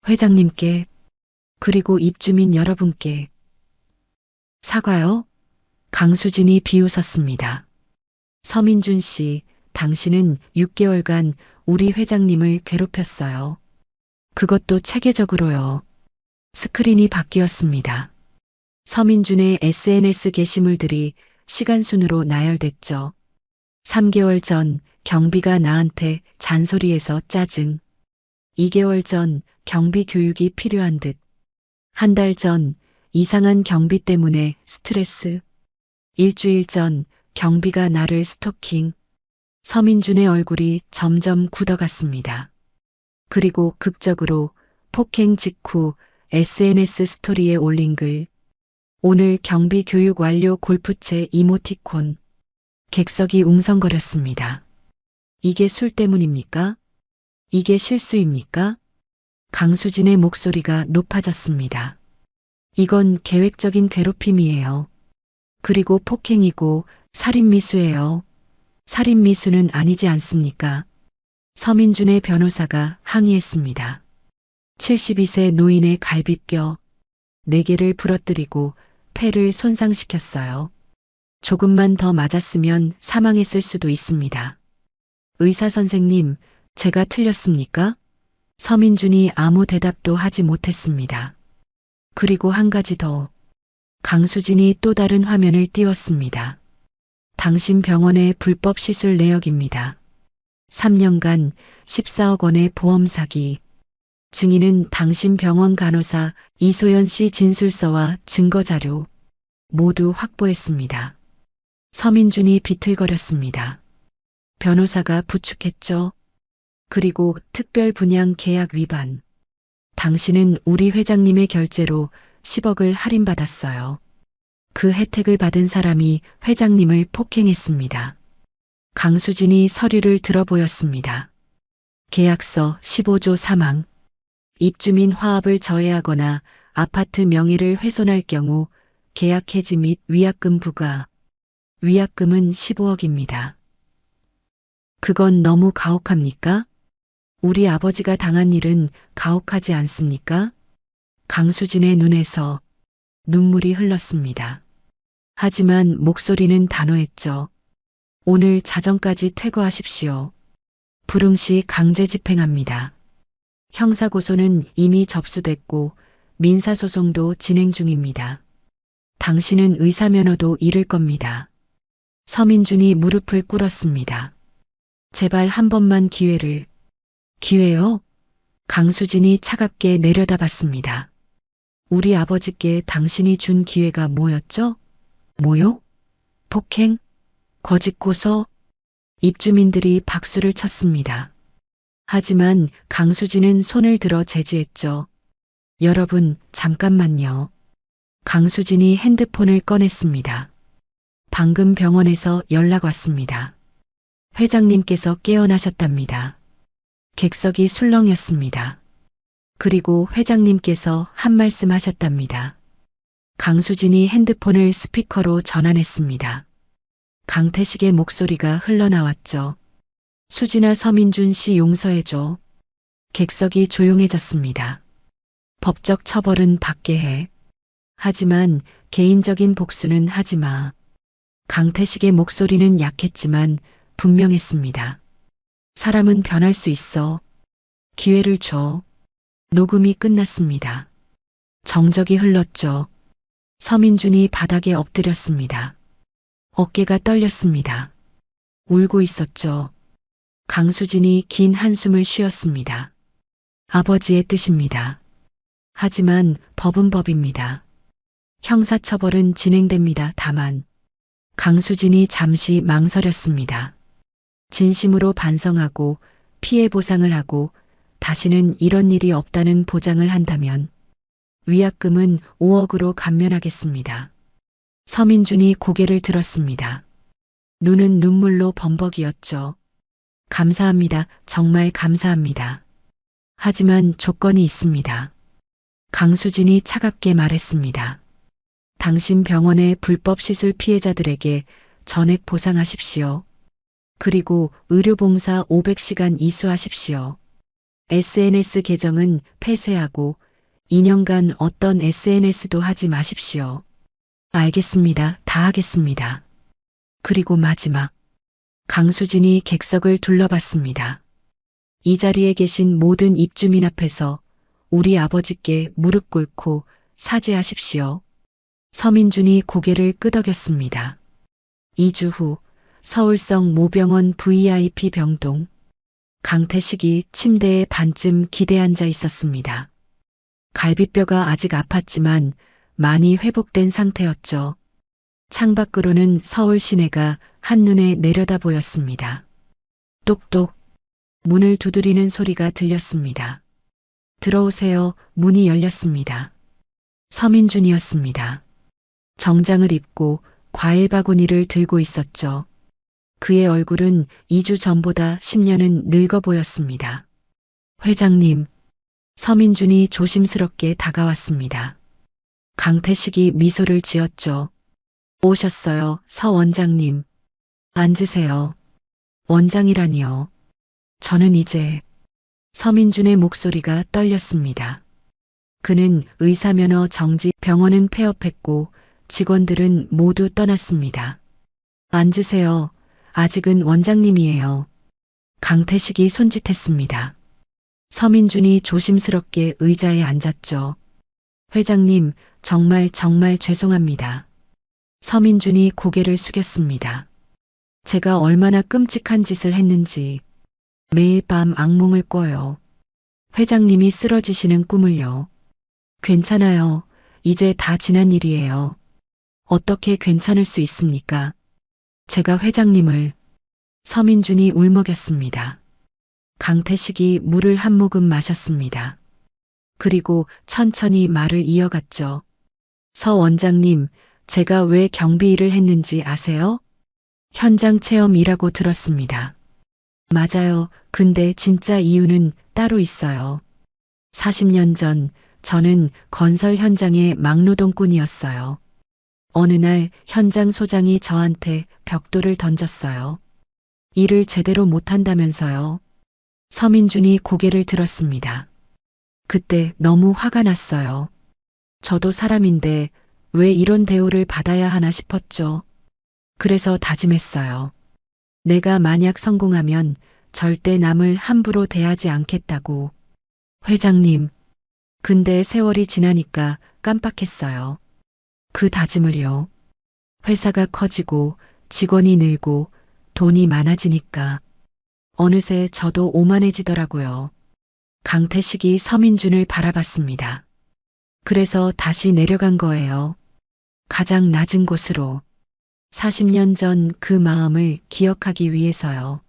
회장님께, 그리고 입주민 여러분께. 사과요? 강수진이 비웃었습니다. 서민준 씨, 당신은 6개월간 우리 회장님을 괴롭혔어요. 그것도 체계적으로요. 스크린이 바뀌었습니다. 서민준의 SNS 게시물들이 시간 순으로 나열됐죠. 3개월 전 경비가 나한테 잔소리해서 짜증. 2개월 전 경비 교육이 필요한 듯. 한 달 전 이상한 경비 때문에 스트레스. 일주일 전 경비가 나를 스토킹. 서민준의 얼굴이 점점 굳어갔습니다. 그리고 극적으로 폭행 직후 SNS 스토리에 올린 글. 오늘 경비 교육 완료 골프채 이모티콘. 객석이 웅성거렸습니다. 이게 술 때문입니까? 이게 실수입니까? 강수진의 목소리가 높아졌습니다. 이건 계획적인 괴롭힘이에요. 그리고 폭행이고 살인미수예요. 살인미수는 아니지 않습니까? 서민준의 변호사가 항의했습니다. 72세 노인의 갈비뼈 4개를 부러뜨리고 폐를 손상시켰어요. 조금만 더 맞았으면 사망했을 수도 있습니다. 의사 선생님, 제가 틀렸습니까? 서민준이 아무 대답도 하지 못했습니다. 그리고 한 가지 더. 강수진이 또 다른 화면을 띄웠습니다. 당신 병원의 불법 시술 내역입니다. 3년간 14억 원의 보험 사기. 증인은 당신 병원 간호사 이소연 씨 진술서와 증거자료 모두 확보했습니다. 서민준이 비틀거렸습니다. 변호사가 부축했죠. 그리고 특별 분양 계약 위반. 당신은 우리 회장님의 결제로 10억을 할인받았어요. 그 혜택을 받은 사람이 회장님을 폭행했습니다. 강수진이 서류를 들어보였습니다. 계약서 15조 3항. 입주민 화합을 저해하거나 아파트 명의를 훼손할 경우 계약 해지 및 위약금 부과. 위약금은 15억입니다. 그건 너무 가혹합니까? 우리 아버지가 당한 일은 가혹하지 않습니까? 강수진의 눈에서 눈물이 흘렀습니다. 하지만 목소리는 단호했죠. 오늘 자정까지 퇴거하십시오. 불응시 강제 집행합니다. 형사고소는 이미 접수됐고 민사소송도 진행 중입니다. 당신은 의사면허도 잃을 겁니다. 서민준이 무릎을 꿇었습니다. 제발 한 번만 기회를. 기회요? 강수진이 차갑게 내려다봤습니다. 우리 아버지께 당신이 준 기회가 뭐였죠? 뭐요? 폭행? 거짓 고소? 입주민들이 박수를 쳤습니다. 하지만 강수진은 손을 들어 제지했죠. 여러분, 잠깐만요. 강수진이 핸드폰을 꺼냈습니다. 방금 병원에서 연락 왔습니다. 회장님께서 깨어나셨답니다. 객석이 술렁였습니다. 그리고 회장님께서 한 말씀 하셨답니다. 강수진이 핸드폰을 스피커로 전환했습니다. 강태식의 목소리가 흘러나왔죠. 수진아, 서민준 씨 용서해줘. 객석이 조용해졌습니다. 법적 처벌은 받게 해. 하지만 개인적인 복수는 하지 마. 강태식의 목소리는 약했지만 분명했습니다. 사람은 변할 수 있어. 기회를 줘. 녹음이 끝났습니다. 정적이 흘렀죠. 서민준이 바닥에 엎드렸습니다. 어깨가 떨렸습니다. 울고 있었죠. 강수진이 긴 한숨을 쉬었습니다. 아버지의 뜻입니다. 하지만 법은 법입니다. 형사처벌은 진행됩니다. 다만 강수진이 잠시 망설였습니다. 진심으로 반성하고 피해 보상을 하고 다시는 이런 일이 없다는 보장을 한다면 위약금은 5억으로 감면하겠습니다. 서민준이 고개를 들었습니다. 눈은 눈물로 범벅이었죠. 감사합니다. 정말 감사합니다. 하지만 조건이 있습니다. 강수진이 차갑게 말했습니다. 당신 병원의 불법 시술 피해자들에게 전액 보상하십시오. 그리고 의료봉사 500시간 이수하십시오. SNS 계정은 폐쇄하고 2년간 어떤 SNS도 하지 마십시오. 알겠습니다. 다 하겠습니다. 그리고 마지막. 강수진이 객석을 둘러봤습니다. 이 자리에 계신 모든 입주민 앞에서 우리 아버지께 무릎 꿇고 사죄하십시오. 서민준이 고개를 끄덕였습니다. 2주 후 서울성 모병원 VIP 병동. 강태식이 침대에 반쯤 기대 앉아 있었습니다. 갈비뼈가 아직 아팠지만 많이 회복된 상태였죠. 창밖으로는 서울 시내가 한눈에 내려다 보였습니다. 똑똑. 문을 두드리는 소리가 들렸습니다. 들어오세요. 문이 열렸습니다. 서민준이었습니다. 정장을 입고 과일 바구니를 들고 있었죠. 그의 얼굴은 2주 전보다 10년은 늙어 보였습니다. 회장님. 서민준이 조심스럽게 다가왔습니다. 강태식이 미소를 지었죠. 오셨어요, 서 원장님. 앉으세요. 원장이라니요. 저는 이제. 서민준의 목소리가 떨렸습니다. 그는 의사면허 정지, 병원은 폐업했고 직원들은 모두 떠났습니다. 앉으세요. 아직은 원장님이에요. 강태식이 손짓했습니다. 서민준이 조심스럽게 의자에 앉았죠. 회장님, 정말 죄송합니다. 서민준이 고개를 숙였습니다. 제가 얼마나 끔찍한 짓을 했는지 매일 밤 악몽을 꿔요. 회장님이 쓰러지시는 꿈을요. 괜찮아요. 이제 다 지난 일이에요. 어떻게 괜찮을 수 있습니까? 제가 회장님을. 서민준이 울먹였습니다. 강태식이 물을 한 모금 마셨습니다. 그리고 천천히 말을 이어갔죠. 서 원장님, 제가 왜 경비 일을 했는지 아세요? 현장 체험이라고 들었습니다. 맞아요. 근데 진짜 이유는 따로 있어요. 40년 전 저는 건설 현장의 막노동꾼이었어요. 어느 날 현장 소장이 저한테 벽돌을 던졌어요. 일을 제대로 못한다면서요. 서민준이 고개를 들었습니다. 그때 너무 화가 났어요. 저도 사람인데 왜 이런 대우를 받아야 하나 싶었죠. 그래서 다짐했어요. 내가 만약 성공하면 절대 남을 함부로 대하지 않겠다고. 회장님, 근데 세월이 지나니까 깜빡했어요. 그 다짐을요. 회사가 커지고 직원이 늘고 돈이 많아지니까 어느새 저도 오만해지더라고요. 강태식이 서민준을 바라봤습니다. 그래서 다시 내려간 거예요. 가장 낮은 곳으로. 40년 전 그 마음을 기억하기 위해서요.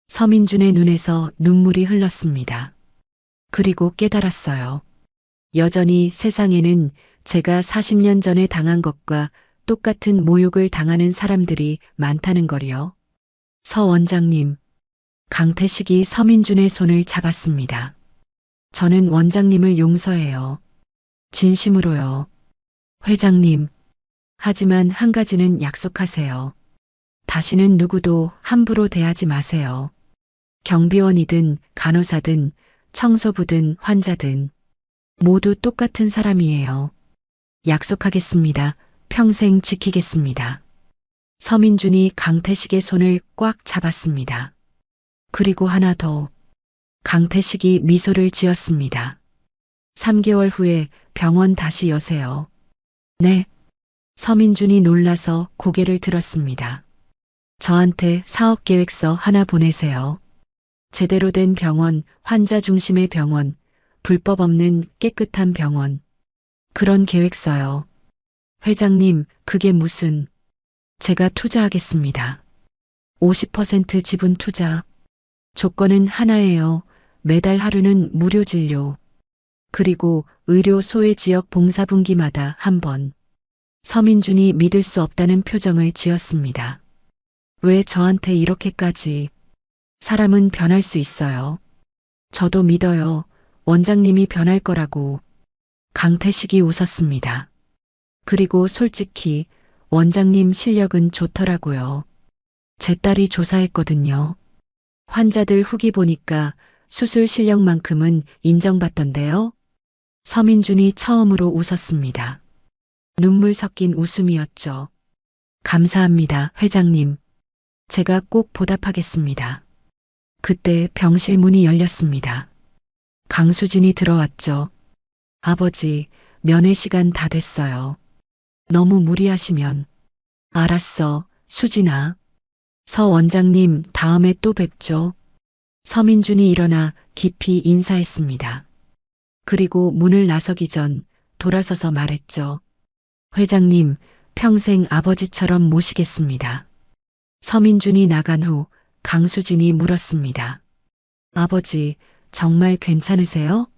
서민준의 눈에서 눈물이 흘렀습니다. 그리고 깨달았어요. 여전히 세상에는 제가 40년 전에 당한 것과 똑같은 모욕을 당하는 사람들이 많다는 걸요. 서 원장님. 강태식이 서민준의 손을 잡았습니다. 저는 원장님을 용서해요. 진심으로요. 회장님. 하지만 한 가지는 약속하세요. 다시는 누구도 함부로 대하지 마세요. 경비원이든 간호사든 청소부든 환자든 모두 똑같은 사람이에요. 약속하겠습니다. 평생 지키겠습니다. 서민준이 강태식의 손을 꽉 잡았습니다. 그리고 하나 더. 강태식이 미소를 지었습니다. 3개월 후에 병원 다시 여세요. 네. 서민준이 놀라서 고개를 들었습니다. 저한테 사업계획서 하나 보내세요. 제대로 된 병원, 환자 중심의 병원, 불법 없는 깨끗한 병원. 그런 계획서요. 회장님, 그게 무슨. 제가 투자하겠습니다. 50% 지분 투자. 조건은 하나예요. 매달 하루는 무료 진료. 그리고 의료 소외 지역 봉사분기마다 한 번. 서민준이 믿을 수 없다는 표정을 지었습니다. 왜 저한테 이렇게까지. 사람은 변할 수 있어요. 저도 믿어요. 원장님이 변할 거라고. 강태식이 웃었습니다. 그리고 솔직히 원장님 실력은 좋더라고요. 제 딸이 조사했거든요. 환자들 후기 보니까 수술 실력만큼은 인정받던데요. 서민준이 처음으로 웃었습니다. 눈물 섞인 웃음이었죠. 감사합니다, 회장님. 제가 꼭 보답하겠습니다. 그때 병실 문이 열렸습니다. 강수진이 들어왔죠. 아버지, 면회 시간 다 됐어요. 너무 무리하시면. 알았어, 수진아. 서 원장님, 다음에 또 뵙죠. 서민준이 일어나 깊이 인사했습니다. 그리고 문을 나서기 전 돌아서서 말했죠. 회장님, 평생 아버지처럼 모시겠습니다. 서민준이 나간 후 강수진이 물었습니다. 아버지, 정말 괜찮으세요?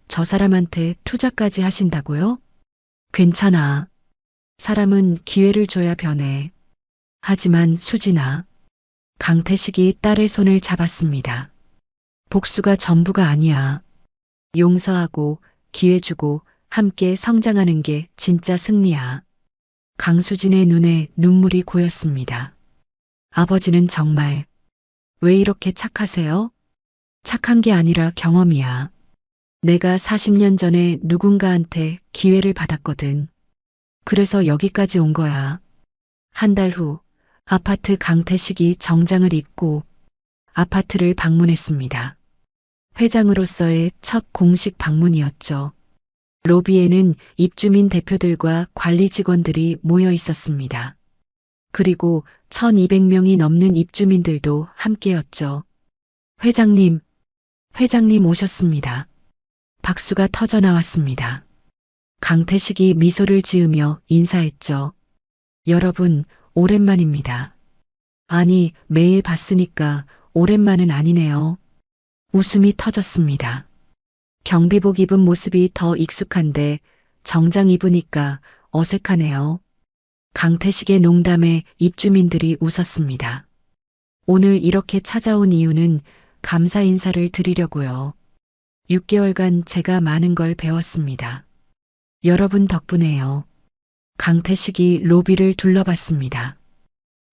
저 사람한테 투자까지 하신다고요? 괜찮아. 사람은 기회를 줘야 변해. 하지만 수진아. 강태식이 딸의 손을 잡았습니다. 복수가 전부가 아니야. 용서하고 기회 주고 함께 성장하는 게 진짜 승리야. 강수진의 눈에 눈물이 고였습니다. 아버지는 정말 왜 이렇게 착하세요? 착한 게 아니라 경험이야. 내가 40년 전에 누군가한테 기회를 받았거든. 그래서 여기까지 온 거야. 한 달 후 아파트 강태식이 정장을 입고 아파트를 방문했습니다. 회장으로서의 첫 공식 방문이었죠. 로비에는 입주민 대표들과 관리 직원들이 모여 있었습니다. 그리고 1200명이 넘는 입주민들도 함께였죠. 회장님 오셨습니다. 박수가 터져 나왔습니다. 강태식이 미소를 지으며 인사했죠. 여러분, 오랜만입니다. 아니, 매일 봤으니까 오랜만은 아니네요. 웃음이 터졌습니다. 경비복 입은 모습이 더 익숙한데 정장 입으니까 어색하네요. 강태식의 농담에 입주민들이 웃었습니다. 오늘 이렇게 찾아온 이유는 감사 인사를 드리려고요. 6개월간 제가 많은 걸 배웠습니다. 여러분 덕분에요. 강태식이 로비를 둘러봤습니다.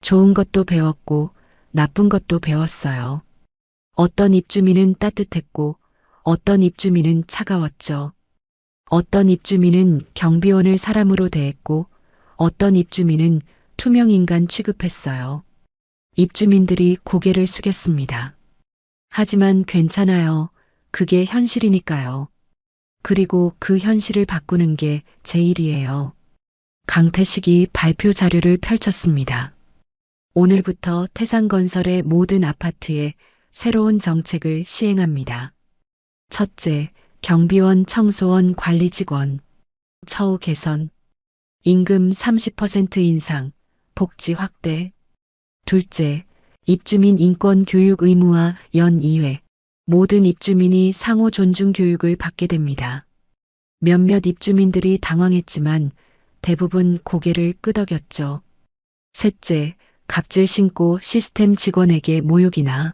좋은 것도 배웠고 나쁜 것도 배웠어요. 어떤 입주민은 따뜻했고 어떤 입주민은 차가웠죠. 어떤 입주민은 경비원을 사람으로 대했고 어떤 입주민은 투명인간 취급했어요. 입주민들이 고개를 숙였습니다. 하지만 괜찮아요. 그게 현실이니까요. 그리고 그 현실을 바꾸는 게 제 일이에요. 강태식이 발표 자료를 펼쳤습니다. 오늘부터 태산건설의 모든 아파트에 새로운 정책을 시행합니다. 첫째, 경비원, 청소원, 관리직원, 처우 개선, 임금 30% 인상, 복지 확대. 둘째, 입주민 인권 교육 의무화 연 2회. 모든 입주민이 상호 존중 교육을 받게 됩니다. 몇몇 입주민들이 당황했지만 대부분 고개를 끄덕였죠. 셋째, 갑질 신고 시스템 직원에게 모욕이나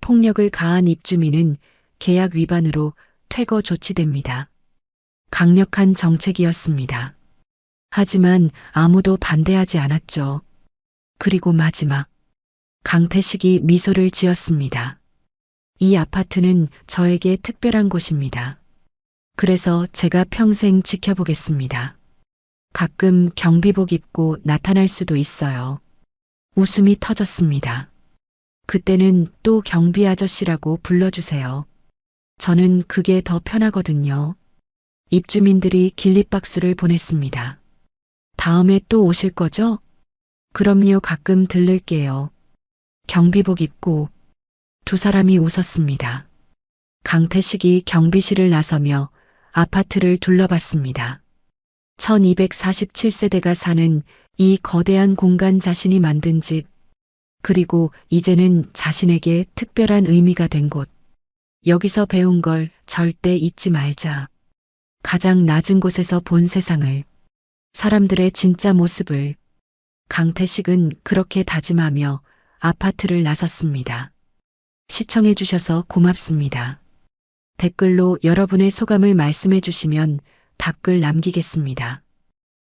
폭력을 가한 입주민은 계약 위반으로 퇴거 조치됩니다. 강력한 정책이었습니다. 하지만 아무도 반대하지 않았죠. 그리고 마지막, 강태식이 미소를 지었습니다. 이 아파트는 저에게 특별한 곳입니다. 그래서 제가 평생 지켜보겠습니다. 가끔 경비복 입고 나타날 수도 있어요. 웃음이 터졌습니다. 그때는 또 경비 아저씨라고 불러주세요. 저는 그게 더 편하거든요. 입주민들이 길립박수를 보냈습니다. 다음에 또 오실 거죠? 그럼요, 가끔 들를게요. 경비복 입고 두 사람이 웃었습니다. 강태식이 경비실을 나서며 아파트를 둘러봤습니다. 1247세대가 사는 이 거대한 공간, 자신이 만든 집, 그리고 이제는 자신에게 특별한 의미가 된 곳. 여기서 배운 걸 절대 잊지 말자. 가장 낮은 곳에서 본 세상을, 사람들의 진짜 모습을. 강태식은 그렇게 다짐하며 아파트를 나섰습니다. 시청해 주셔서 고맙습니다. 댓글로 여러분의 소감을 말씀해 주시면 답글 남기겠습니다.